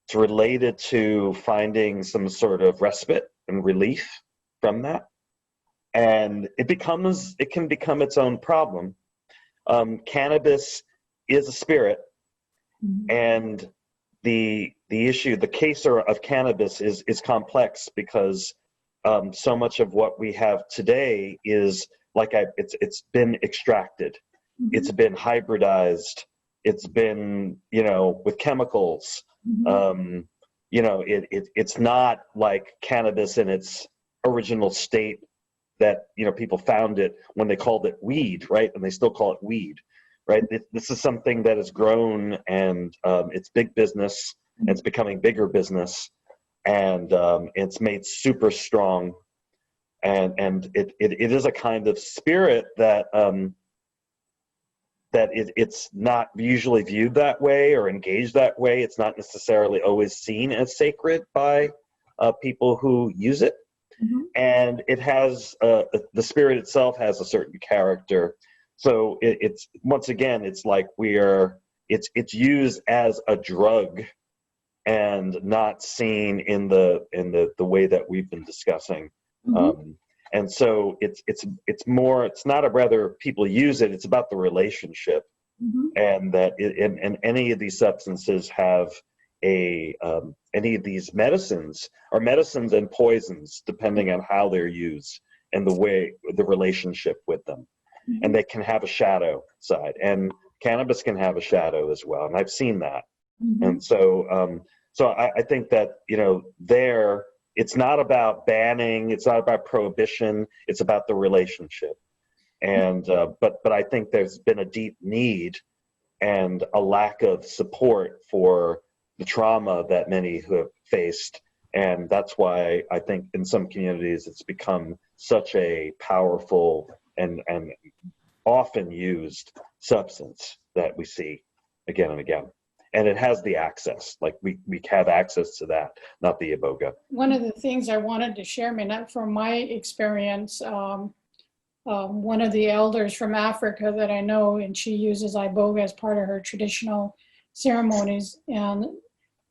Speaker 4: It's related to finding some sort of respite and relief from that. and it can become its own problem. Cannabis is a spirit, and the case of cannabis is complex because so much of what we have today is it's been extracted, it's been hybridized, it's been with chemicals. It's not like cannabis in its original state that people found it when they called it weed, right? And they still call it weed, right? This is something that has grown, and it's big business, and it's becoming bigger business, and it's made super strong, and it is a kind of spirit that it's not usually viewed that way or engaged that way. It's not necessarily always seen as sacred by people who use it. And it has the spirit itself has a certain character. So it's once again, it's like it's used as a drug and not seen in the way that we've been discussing. And so it's not whether people use it, it's about the relationship. And that and any of these substances have any of these medicines are medicines and poisons depending on how they're used and the relationship with them. And they can have a shadow side, and cannabis can have a shadow as well, and I've seen that. And so I think that it's not about banning, it's not about prohibition, it's about the relationship. And but I think there's been a deep need and a lack of support for the trauma that many who have faced, and that's why I think in some communities it's become such a powerful and often used substance that we see again and again. And it has the access, like we have access to that, not the iboga.
Speaker 2: One of the things I wanted to share, not from my experience, one of the elders from Africa that I know, and she uses iboga as part of her traditional ceremonies, and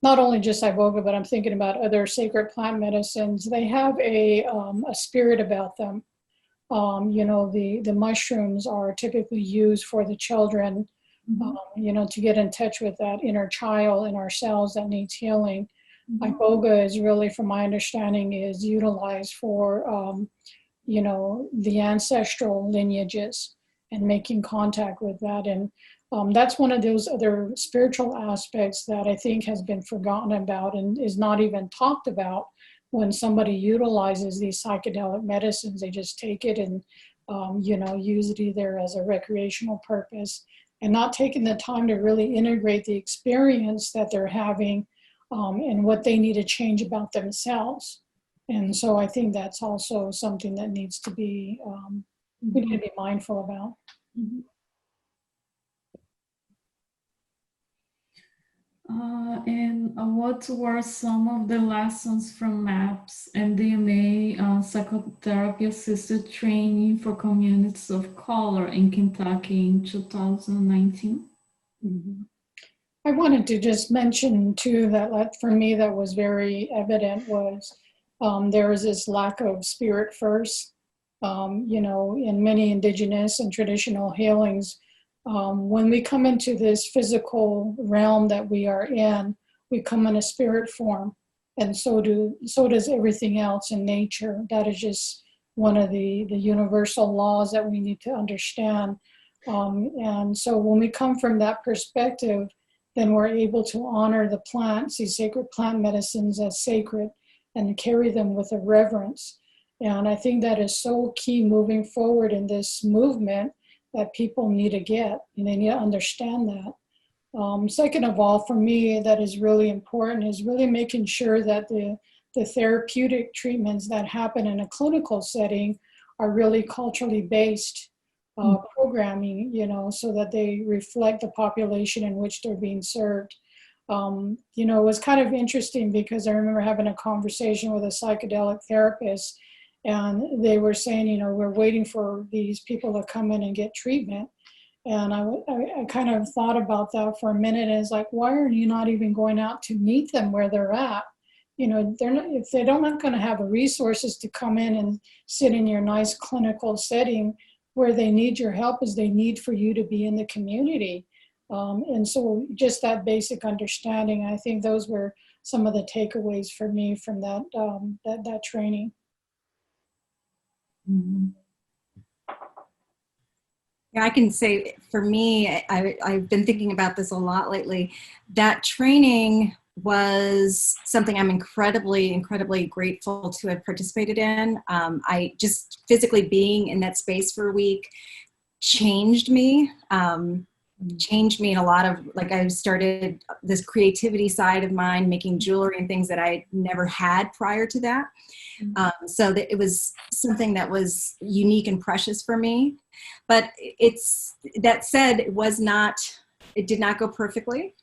Speaker 2: not only just iboga, but I'm thinking about other sacred plant medicines. They have a spirit about them. The mushrooms are typically used for the children, to get in touch with that inner child in ourselves that needs healing. Iboga is really, from my understanding, is utilized for, the ancestral lineages and making contact with that. And that's one of those other spiritual aspects that I think has been forgotten about and is not even talked about when somebody utilizes these psychedelic medicines. They just take it and, use it either as a recreational purpose and not taking the time to really integrate the experience that they're having and what they need to change about themselves. And so I think that's also something that needs to be, we need to be mindful about.
Speaker 1: And what were some of the lessons from MAPS and DMA psychotherapy assisted training for communities of color in Kentucky in 2019?
Speaker 2: I wanted to just mention too that for me that was very evident was there was this lack of spirit first. In many indigenous and traditional healings, when we come into this physical realm that we are in, we come in a spirit form, and so does everything else in nature. That is just one of the universal laws that we need to understand. And so when we come from that perspective, then we're able to honor the plants, these sacred plant medicines, as sacred and carry them with a reverence. And I think that is so key moving forward in this movement that people need to get, and they need to understand that. Second of all, for me, that is really important is really making sure that the therapeutic treatments that happen in a clinical setting are really culturally based programming, so that they reflect the population in which they're being served. It was kind of interesting because I remember having a conversation with a psychedelic therapist, and they were saying, we're waiting for these people to come in and get treatment. And I kind of thought about that for a minute, and it's like, why are you not even going out to meet them where they're at? you know, they're not, if they're not going to have the resources to come in and sit in your nice clinical setting, where they need your help is they need for you to be in the community. And so just that basic understanding, I think those were some of the takeaways for me from that, that training.
Speaker 3: Mm-hmm. Yeah, I can say for me, I've been thinking about this a lot lately. That training was something I'm incredibly, incredibly grateful to have participated in. I just physically being in that space for a week changed me. Changed me in a lot of, like, I started this creativity side of mine, making jewelry and things that I never had prior to that. So that it was something that was unique and precious for me. But that said, it did not go perfectly.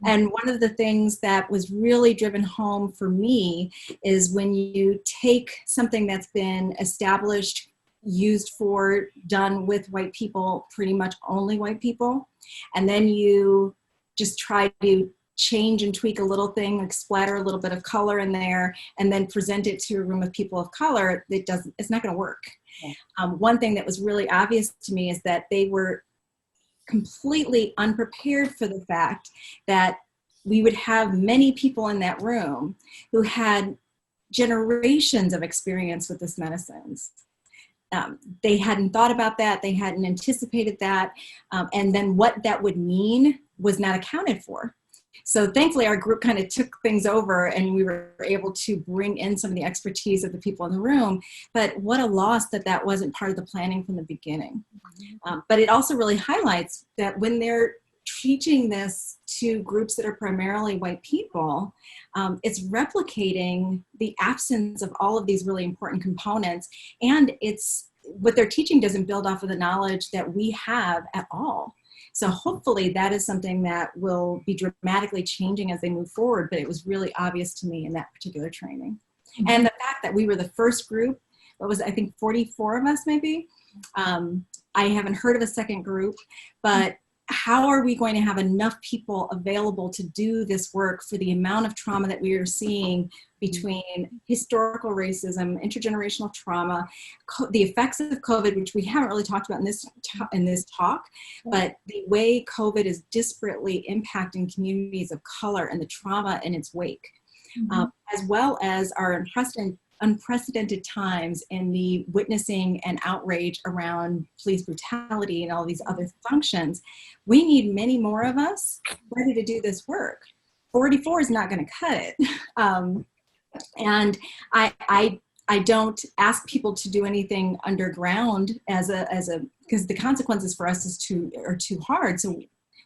Speaker 3: And one of the things that was really driven home for me is when you take something that's been established, used for, done with white people, pretty much only white people, and then you just try to change and tweak a little thing, like splatter a little bit of color in there, and then present it to a room of people of color, it's not going to work. Yeah. One thing that was really obvious to me is that they were completely unprepared for the fact that we would have many people in that room who had generations of experience with this medicines. They hadn't thought about that. They hadn't anticipated that. And then what that would mean was not accounted for. So thankfully, our group kind of took things over and we were able to bring in some of the expertise of the people in the room. But what a loss that wasn't part of the planning from the beginning. But it also really highlights that when they're teaching this to groups that are primarily white people, it's replicating the absence of all of these really important components. And what they're teaching doesn't build off of the knowledge that we have at all. So hopefully that is something that will be dramatically changing as they move forward. But it was really obvious to me in that particular training. Mm-hmm. And the fact that we were the first group, I think 44 of us maybe. I haven't heard of a second group, but how are we going to have enough people available to do this work for the amount of trauma that we are seeing between historical racism, intergenerational trauma, the effects of COVID, which we haven't really talked about in this talk, but the way COVID is disparately impacting communities of color and the trauma in its wake, as well as our unprecedented times in the witnessing and outrage around police brutality and all these other functions. We need many more of us ready to do this work. 44 is not going to cut it. And I don't ask people to do anything underground because the consequences for us are too hard. So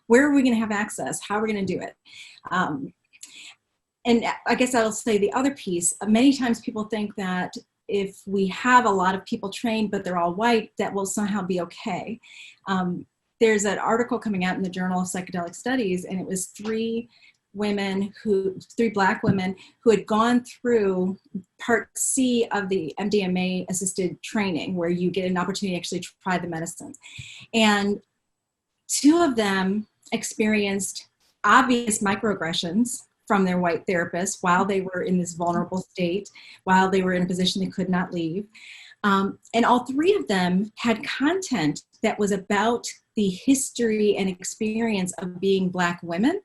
Speaker 3: where are we going to have access? How are we going to do it? And I guess I'll say the other piece, many times people think that if we have a lot of people trained, but they're all white, that will somehow be okay. There's an article coming out in the Journal of Psychedelic Studies, and it was three Black women who had gone through Part C of the MDMA assisted training, where you get an opportunity to actually try the medicines. And two of them experienced obvious microaggressions from their white therapist while they were in this vulnerable state, while they were in a position they could not leave. And all three of them had content that was about the history and experience of being Black women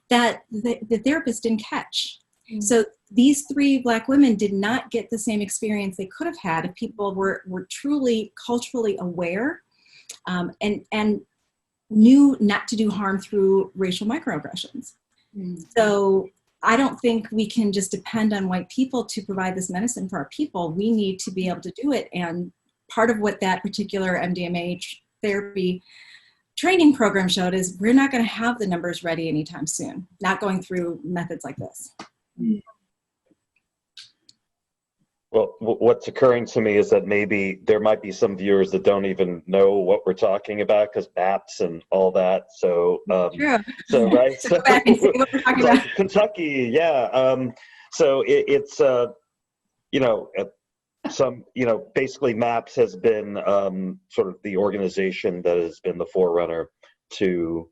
Speaker 3: that the therapist didn't catch. Mm-hmm. So these three Black women did not get the same experience they could have had if people were truly culturally aware and knew not to do harm through racial microaggressions. Mm-hmm. So I don't think we can just depend on white people to provide this medicine for our people. We need to be able to do it. And part of what that particular MDMA therapy training program showed is we're not going to have the numbers ready anytime soon, not going through methods like this.
Speaker 4: Well, what's occurring to me is that maybe there might be some viewers that don't even know what we're talking about because maps and all that. So, so right. So,
Speaker 3: go back and see what we're talking about.
Speaker 4: Kentucky, yeah. So it's basically MAPS has been sort of the organization that has been the forerunner to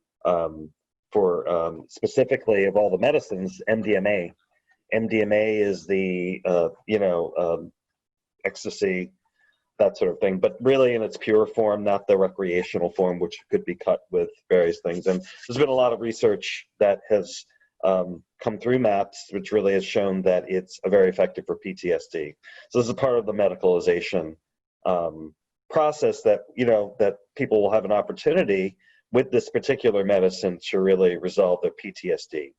Speaker 4: for specifically of all the medicines, MDMA. MDMA is the, ecstasy, that sort of thing, but really in its pure form, not the recreational form, which could be cut with various things. And there's been a lot of research that has come through MAPS, which really has shown that it's very effective for PTSD. So this is part of the medicalization process that, that people will have an opportunity with this particular medicine to really resolve their PTSD.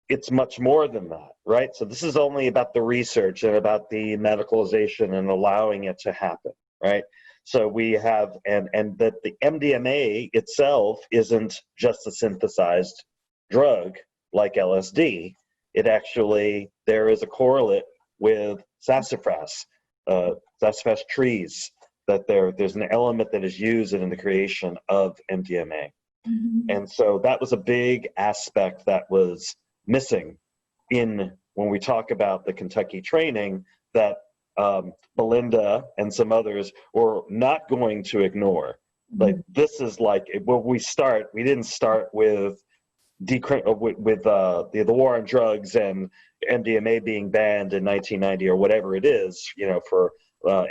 Speaker 4: It's much more than that, right? So this is only about the research and about the medicalization and allowing it to happen, right? So we have, and that the MDMA itself isn't just a synthesized drug like LSD. It actually, there is a correlate with sassafras, sassafras trees, that there's an element that is used in the creation of MDMA. Mm-hmm. And so that was a big aspect that was missing when we talk about the Kentucky training, that Belinda and some others were not going to ignore. Like, this is like, when we didn't start with the war on drugs and MDMA being banned in 1990 or whatever it is, for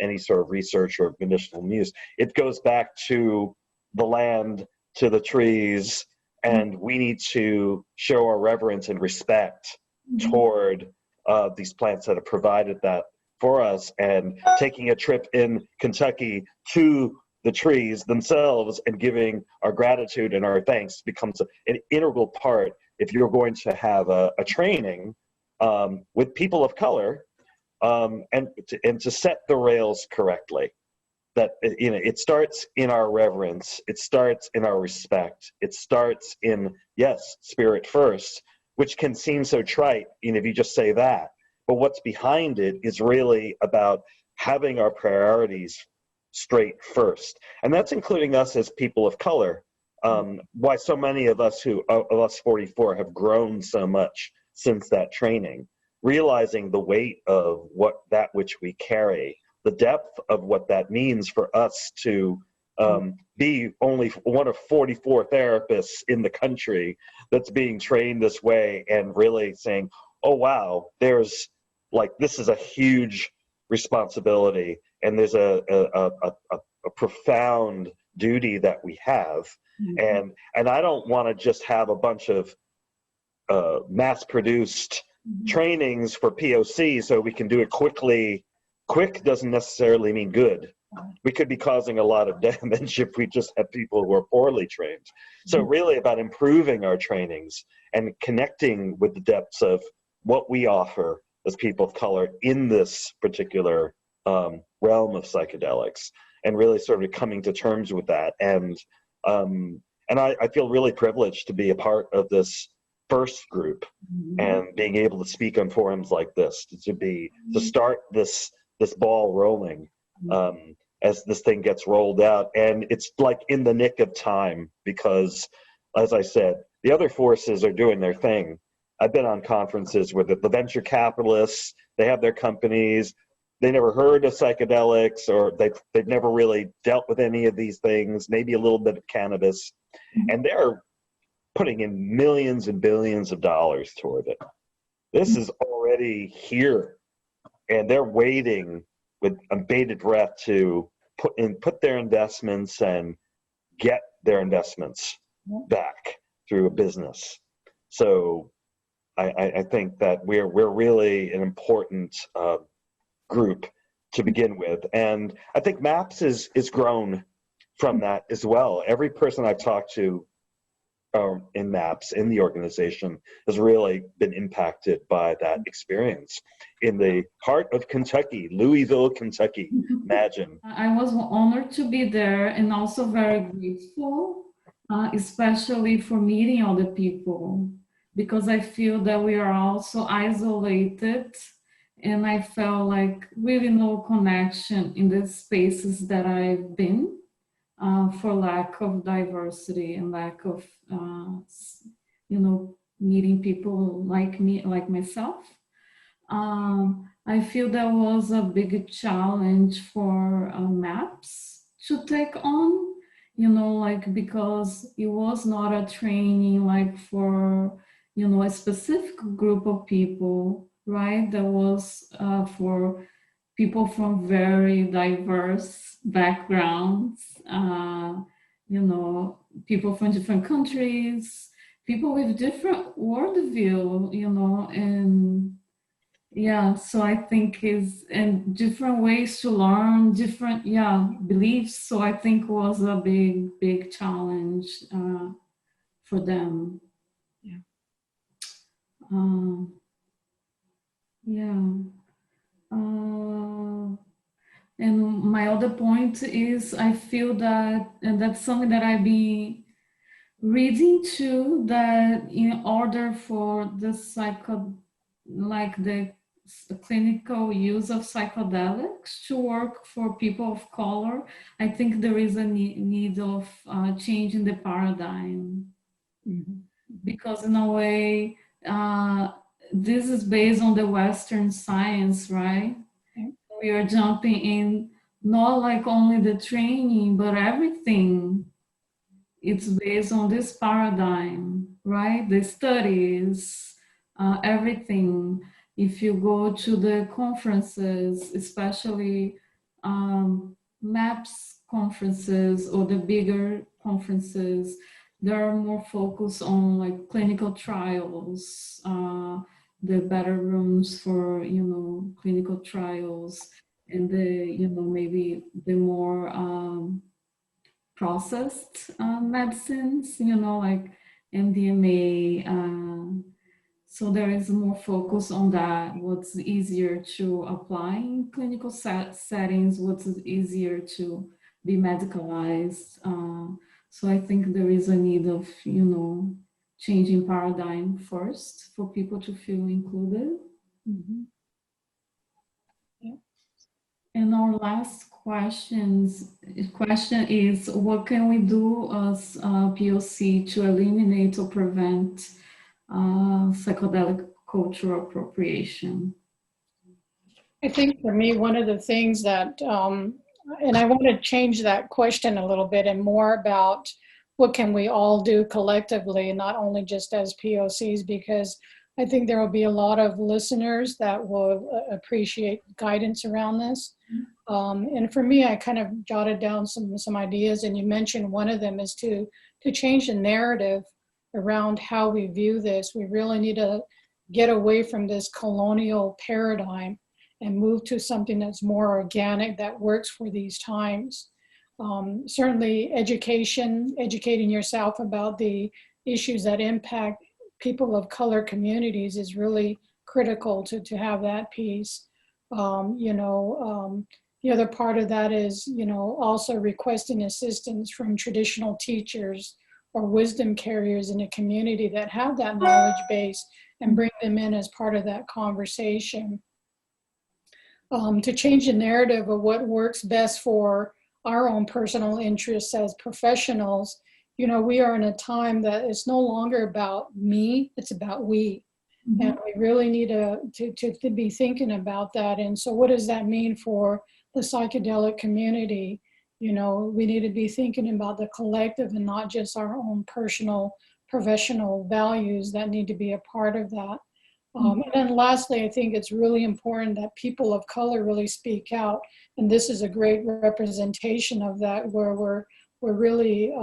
Speaker 4: any sort of research or medicinal use. It goes back to the land, to the trees, and we need to show our reverence and respect toward these plants that have provided that for us. And taking a trip in Kentucky to the trees themselves and giving our gratitude and our thanks becomes an integral part if you're going to have a training with people of color, and to set the rails correctly. That, it starts in our reverence, it starts in our respect, it starts in, yes, spirit first, which can seem so trite, if you just say that. But what's behind it is really about having our priorities straight first. And that's including us as people of color. Why so many of us of us 44 have grown so much since that training, realizing the weight of that which we carry, the depth of what that means for us to be only one of 44 therapists in the country that's being trained this way, and really saying, oh, wow, this is a huge responsibility, and there's a profound duty that we have. And I don't want to just have a bunch of mass-produced trainings for POC so we can do it quickly. Quick doesn't necessarily mean good. We could be causing a lot of damage if we just have people who are poorly trained. So really about improving our trainings and connecting with the depths of what we offer as people of color in this particular realm of psychedelics, and really sort of coming to terms with that. And I feel really privileged to be a part of this first group, and being able to speak on forums like this, to start this ball rolling as this thing gets rolled out. And it's like in the nick of time, because, as I said, the other forces are doing their thing. I've been on conferences where the venture capitalists, they have their companies, they never heard of psychedelics, or they've never really dealt with any of these things, maybe a little bit of cannabis, and they're putting in millions and billions of dollars toward it. This is already here, and they're waiting with bated breath to put their investments and get their investments back through a business. So I think that we're really an important group to begin with, and I think MAPS is grown from that as well. Every person I've talked to in MAPS, in the organization, has really been impacted by that experience in the heart of Kentucky, Louisville, Kentucky. Imagine.
Speaker 1: I was honored to be there, and also very grateful, especially for meeting all the people, because I feel that we are also isolated, and I felt like really no connection in the spaces that I've been. For lack of diversity and lack of, meeting people like me, like myself. I feel that was a big challenge for MAPS to take on, because it was not a training like for, you know, a specific group of people, right? That was for people from very diverse backgrounds, you know, people from different countries, people with different worldview, you know, and yeah, so I think is and different ways to learn, different beliefs. So I think was a big challenge for them.
Speaker 2: Yeah.
Speaker 1: Um, yeah. And my other point is I feel that, and that's something that I've been reading too, that in order for the clinical use of psychedelics to work for people of color, I think there is a need of changing the paradigm.
Speaker 2: Mm-hmm.
Speaker 1: Because in a way, this is based on the Western science, right?
Speaker 2: Okay.
Speaker 1: We are jumping in not like only the training, but everything. It's based on this paradigm, right? The studies, everything. If you go to the conferences, especially MAPS conferences or the bigger conferences, there are more focus on like clinical trials, the better rooms for, you know, clinical trials, and maybe the more processed medicines, you know, like MDMA. So there is more focus on that. What's easier to apply in clinical settings? What's easier to be medicalized? So I think there is a need of, you know, changing paradigm first for people to feel included.
Speaker 2: Mm-hmm. Yeah.
Speaker 1: And our last question is, what can we do as POC to eliminate or prevent psychedelic cultural appropriation?
Speaker 2: I think for me, one of the things that, and I want to change that question a little bit and more about what can we all do collectively, not only just as POCs, because I think there will be a lot of listeners that will appreciate guidance around this. And for me, I kind of jotted down some ideas, and you mentioned one of them is to change the narrative around how we view this. We really need to get away from this colonial paradigm and move to something that's more organic, that works for these times. Certainly educating yourself about the issues that impact people of color communities is really critical to have that piece. The other part of that is, you know, also requesting assistance from traditional teachers or wisdom carriers in a community that have that knowledge base and bring them in as part of that conversation. To change the narrative of what works best for our own personal interests as professionals. You know, we are in a time that it's no longer about me, it's about we. Mm-hmm. And we really need to be thinking about that. And so what does that mean for the psychedelic community? You know, we need to be thinking about the collective and not just our own personal professional values that need to be a part of that. And then lastly, I think it's really important that people of color really speak out. And this is a great representation of that, where we're really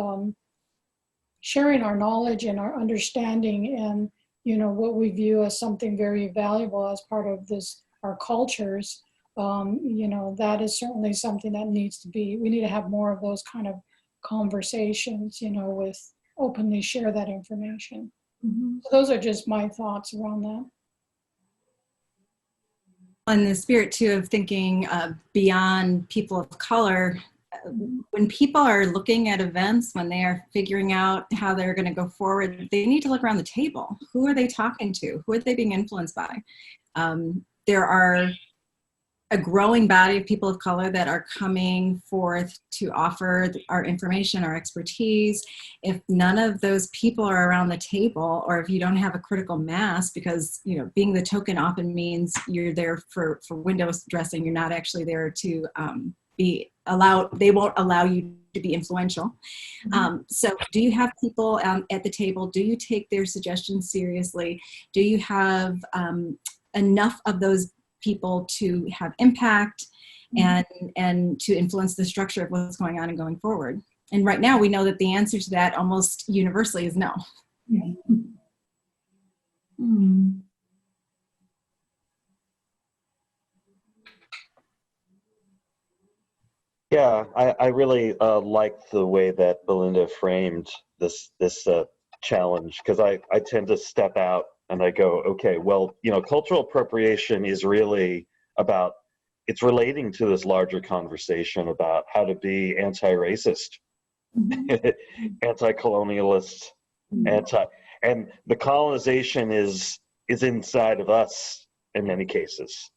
Speaker 2: sharing our knowledge and our understanding and, you know, what we view as something very valuable as part of this, our cultures. You know, that is certainly something that needs to be, we need to have more of those kind of conversations, you know, with openly share that information. Mm-hmm. So those are just my thoughts around that.
Speaker 3: In the spirit too of thinking beyond people of color, when people are looking at events, when they are figuring out how they're going to go forward, they need to look around the table. Who are they talking to? Who are they being influenced by? There are a growing body of people of color that are coming forth to offer our information, our expertise. If none of those people are around the table, or if you don't have a critical mass, because, you know, being the token often means you're there for window dressing, you're not actually there to be won't allow you to be influential. So do you have people at the table? Do you take their suggestions seriously? Do you have enough of those people to have impact and to influence the structure of what's going on and going forward? And right now we know that the answer to that almost universally is no.
Speaker 4: Yeah, I really like the way that Belinda framed this challenge, because I tend to step out and I go, okay, well, cultural appropriation is really about, it's relating to this larger conversation about how to be anti-racist, anti-colonialist, and the colonization is inside of us in many cases.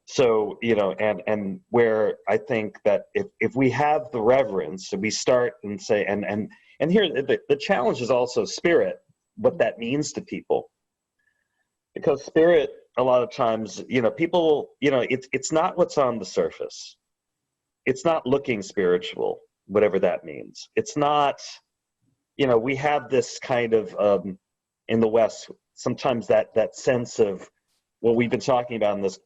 Speaker 4: So, and where I think that if we have the reverence and we start and say, and here the challenge is also spirit, what that means to people. Because spirit, a lot of times, people, it's not what's on the surface. It's not looking spiritual, whatever that means. It's not, we have this kind of, in the West, sometimes that sense of what we've been talking about in this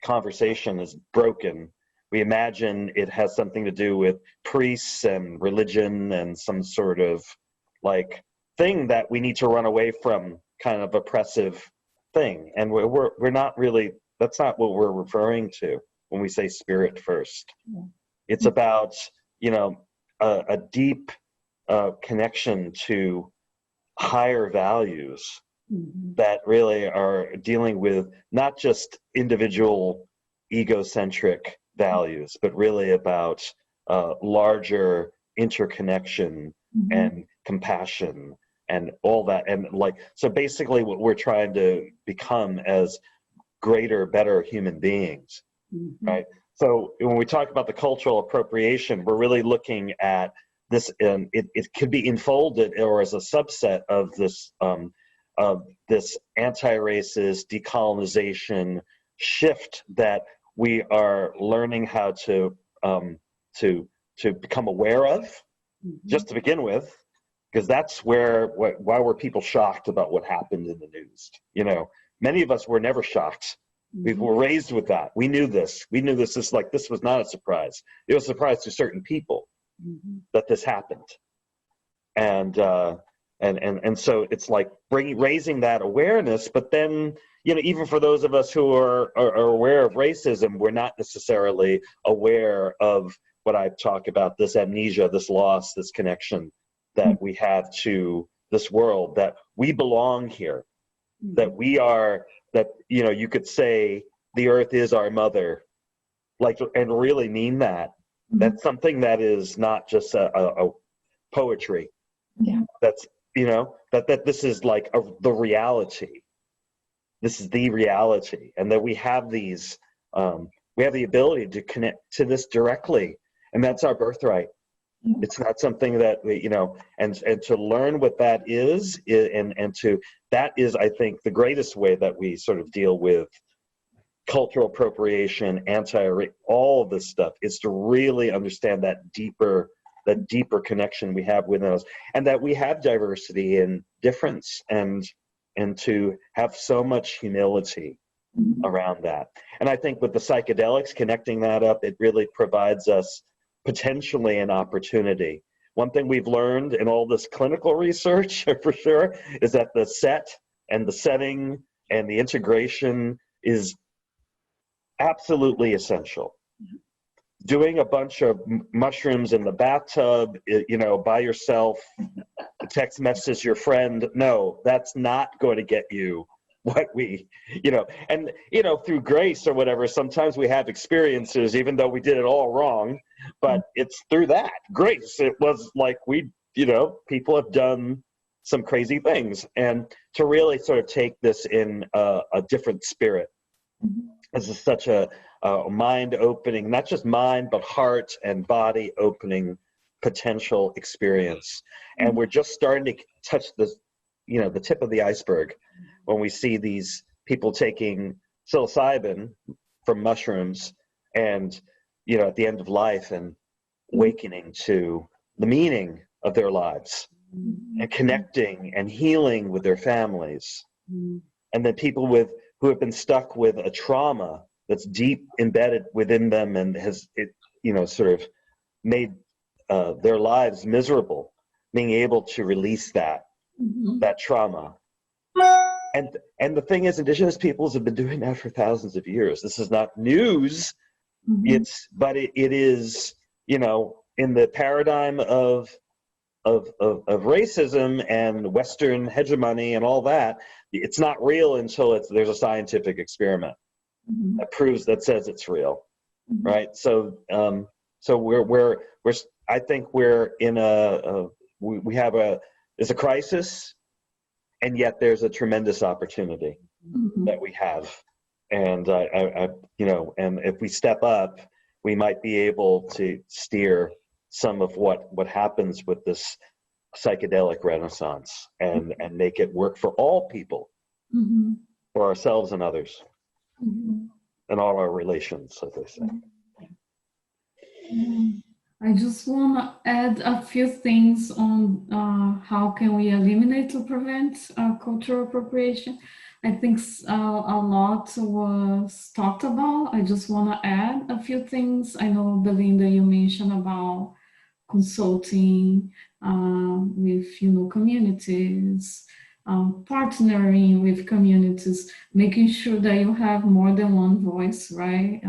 Speaker 4: conversation is broken. We imagine it has something to do with priests and religion and some sort of like thing that we need to run away from, kind of oppressive thing. And we're not really, that's not what we're referring to when we say spirit first. It's about, a deep connection to higher values that really are dealing with not just individual egocentric values, but really about larger interconnection and compassion and all that. And so basically what we're trying to become as greater, better human beings, right? So when we talk about the cultural appropriation, we're really looking at this, it could be enfolded or as a subset of this anti-racist decolonization shift that we are learning how to become aware of, just to begin with, because that's why were people shocked about what happened in the news? Many of us were never shocked. We were raised with that. We knew this. This was not a surprise. It was a surprise to certain people that this happened, and so it's like raising that awareness. But then, even for those of us who are aware of racism, we're not necessarily aware of what I talk about, this amnesia, this loss, this connection that we have to this world, that we belong here, that we are, that, you could say the earth is our mother, and really mean that. That's something that is not just a poetry. That's, that this is like the reality. This is the reality, and that we have these, we have the ability to connect to this directly, and that's our birthright. It's not something that we, and to learn what that is, that is, I think, the greatest way that we sort of deal with cultural appropriation, all of this stuff, is to really understand that deeper connection we have within us, and that we have diversity and difference, and to have so much humility around that. And I think with the psychedelics, connecting that up, it really provides us potentially an opportunity. One thing we've learned in all this clinical research, for sure, is that the set and the setting and the integration is absolutely essential. Doing a bunch of mushrooms in the bathtub, by yourself, text message your friend, no, that's not going to get you what we, and, through grace or whatever, sometimes we have experiences, even though we did it all wrong, but it's through that grace. It was like people have done some crazy things, and to really sort of take this in a different spirit. This is such a mind-opening, not just mind, but heart and body-opening potential experience. And we're just starting to touch the tip of the iceberg when we see these people taking psilocybin from mushrooms and you know, at the end of life and awakening to the meaning of their lives and connecting and healing with their families. And then people who have been stuck with a trauma that's deep embedded within them and has, you know, sort of made their lives miserable, being able to release that trauma. And the thing is, indigenous peoples have been doing that for thousands of years. This is not news. But it is, you know, in the paradigm of racism and Western hegemony and all that, it's not real until there's a scientific experiment that says it's real, right? So we're I think we're in there's a crisis, and yet there's a tremendous opportunity that we have. And I you know, and if we step up, we might be able to steer some of what happens with this psychedelic renaissance and make it work for all people, for ourselves and others, and all our relations, as they say.
Speaker 1: I just want to add a few things on how can we eliminate or prevent cultural appropriation. I think a lot was talked about. I just want to add a few things. I know, Belinda, you mentioned about consulting with, you know, communities, partnering with communities, making sure that you have more than one voice, right?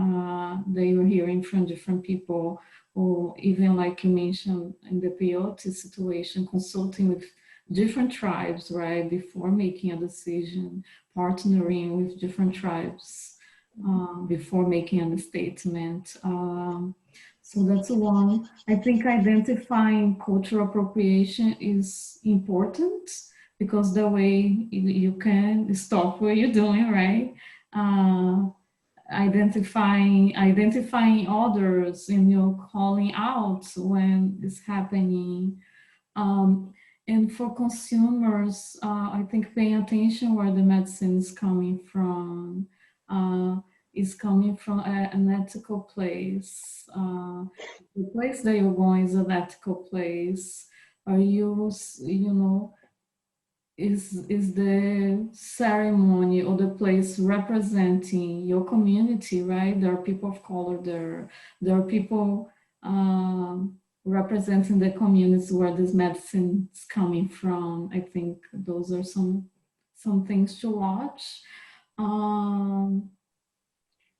Speaker 1: That you're hearing from different people, or even like you mentioned in the peyote situation, consulting with different tribes, right, before making a decision, partnering with different tribes before making a statement. So that's one. I think identifying cultural appropriation is important, because that way you can stop what you're doing, right? Identifying others, and you're calling out when it's happening. And for consumers, I think paying attention where the medicine is coming from an ethical place. The place that you're going is an ethical place. Are you, you know, is the ceremony or the place representing your community, right? There are people of color there. There are people representing the communities where this medicine is coming from. I think those are some things to watch.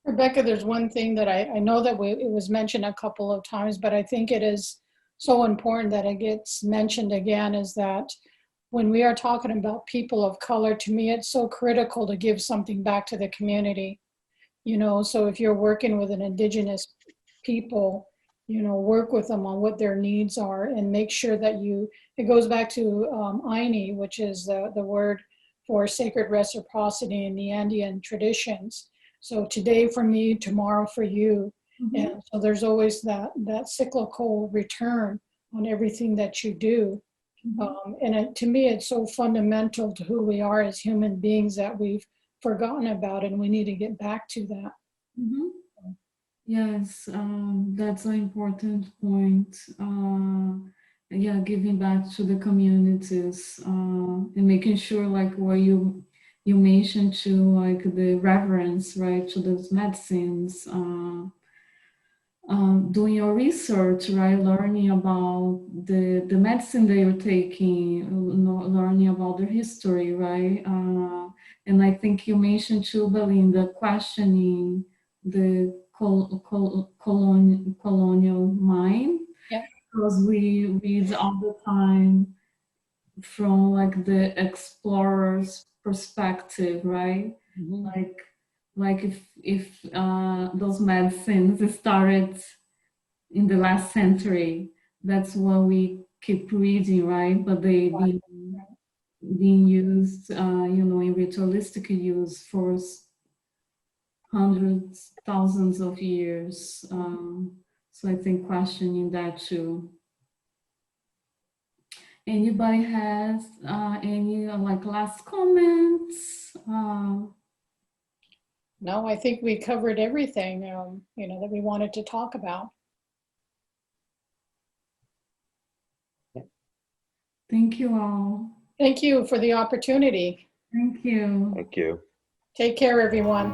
Speaker 2: Rebecca, there's one thing that I know that it was mentioned a couple of times, but I think it is so important that it gets mentioned again, is that when we are talking about people of color, to me, it's so critical to give something back to the community. You know, so if you're working with an indigenous people, you know, work with them on what their needs are, and make sure that it goes back to Aini, which is the word for sacred reciprocity in the Andean traditions. So today for me, tomorrow for you. And so there's always that cyclical return on everything that you do. To me, it's so fundamental to who we are as human beings that we've forgotten about, and we need to get back to that.
Speaker 1: Yes, that's an important point. Yeah, giving back to the communities and making sure, like what you mentioned too, like the reverence, right, to those medicines. Doing your research, right, learning about the medicine that you're taking, learning about the history, right? And I think you mentioned too, Belinda, questioning the colonial mind, because we read all the time from like the explorer's perspective, right? Like if those medicines started in the last century, that's what we keep reading, right? But they being used, you know, in ritualistic use for hundreds, thousands of years. So I think questioning that too. Anybody has any like last comments?
Speaker 2: No, I think we covered everything, that we wanted to talk about.
Speaker 1: Thank you all.
Speaker 2: Thank you for the opportunity.
Speaker 1: Thank you.
Speaker 4: Thank you.
Speaker 2: Take care, everyone.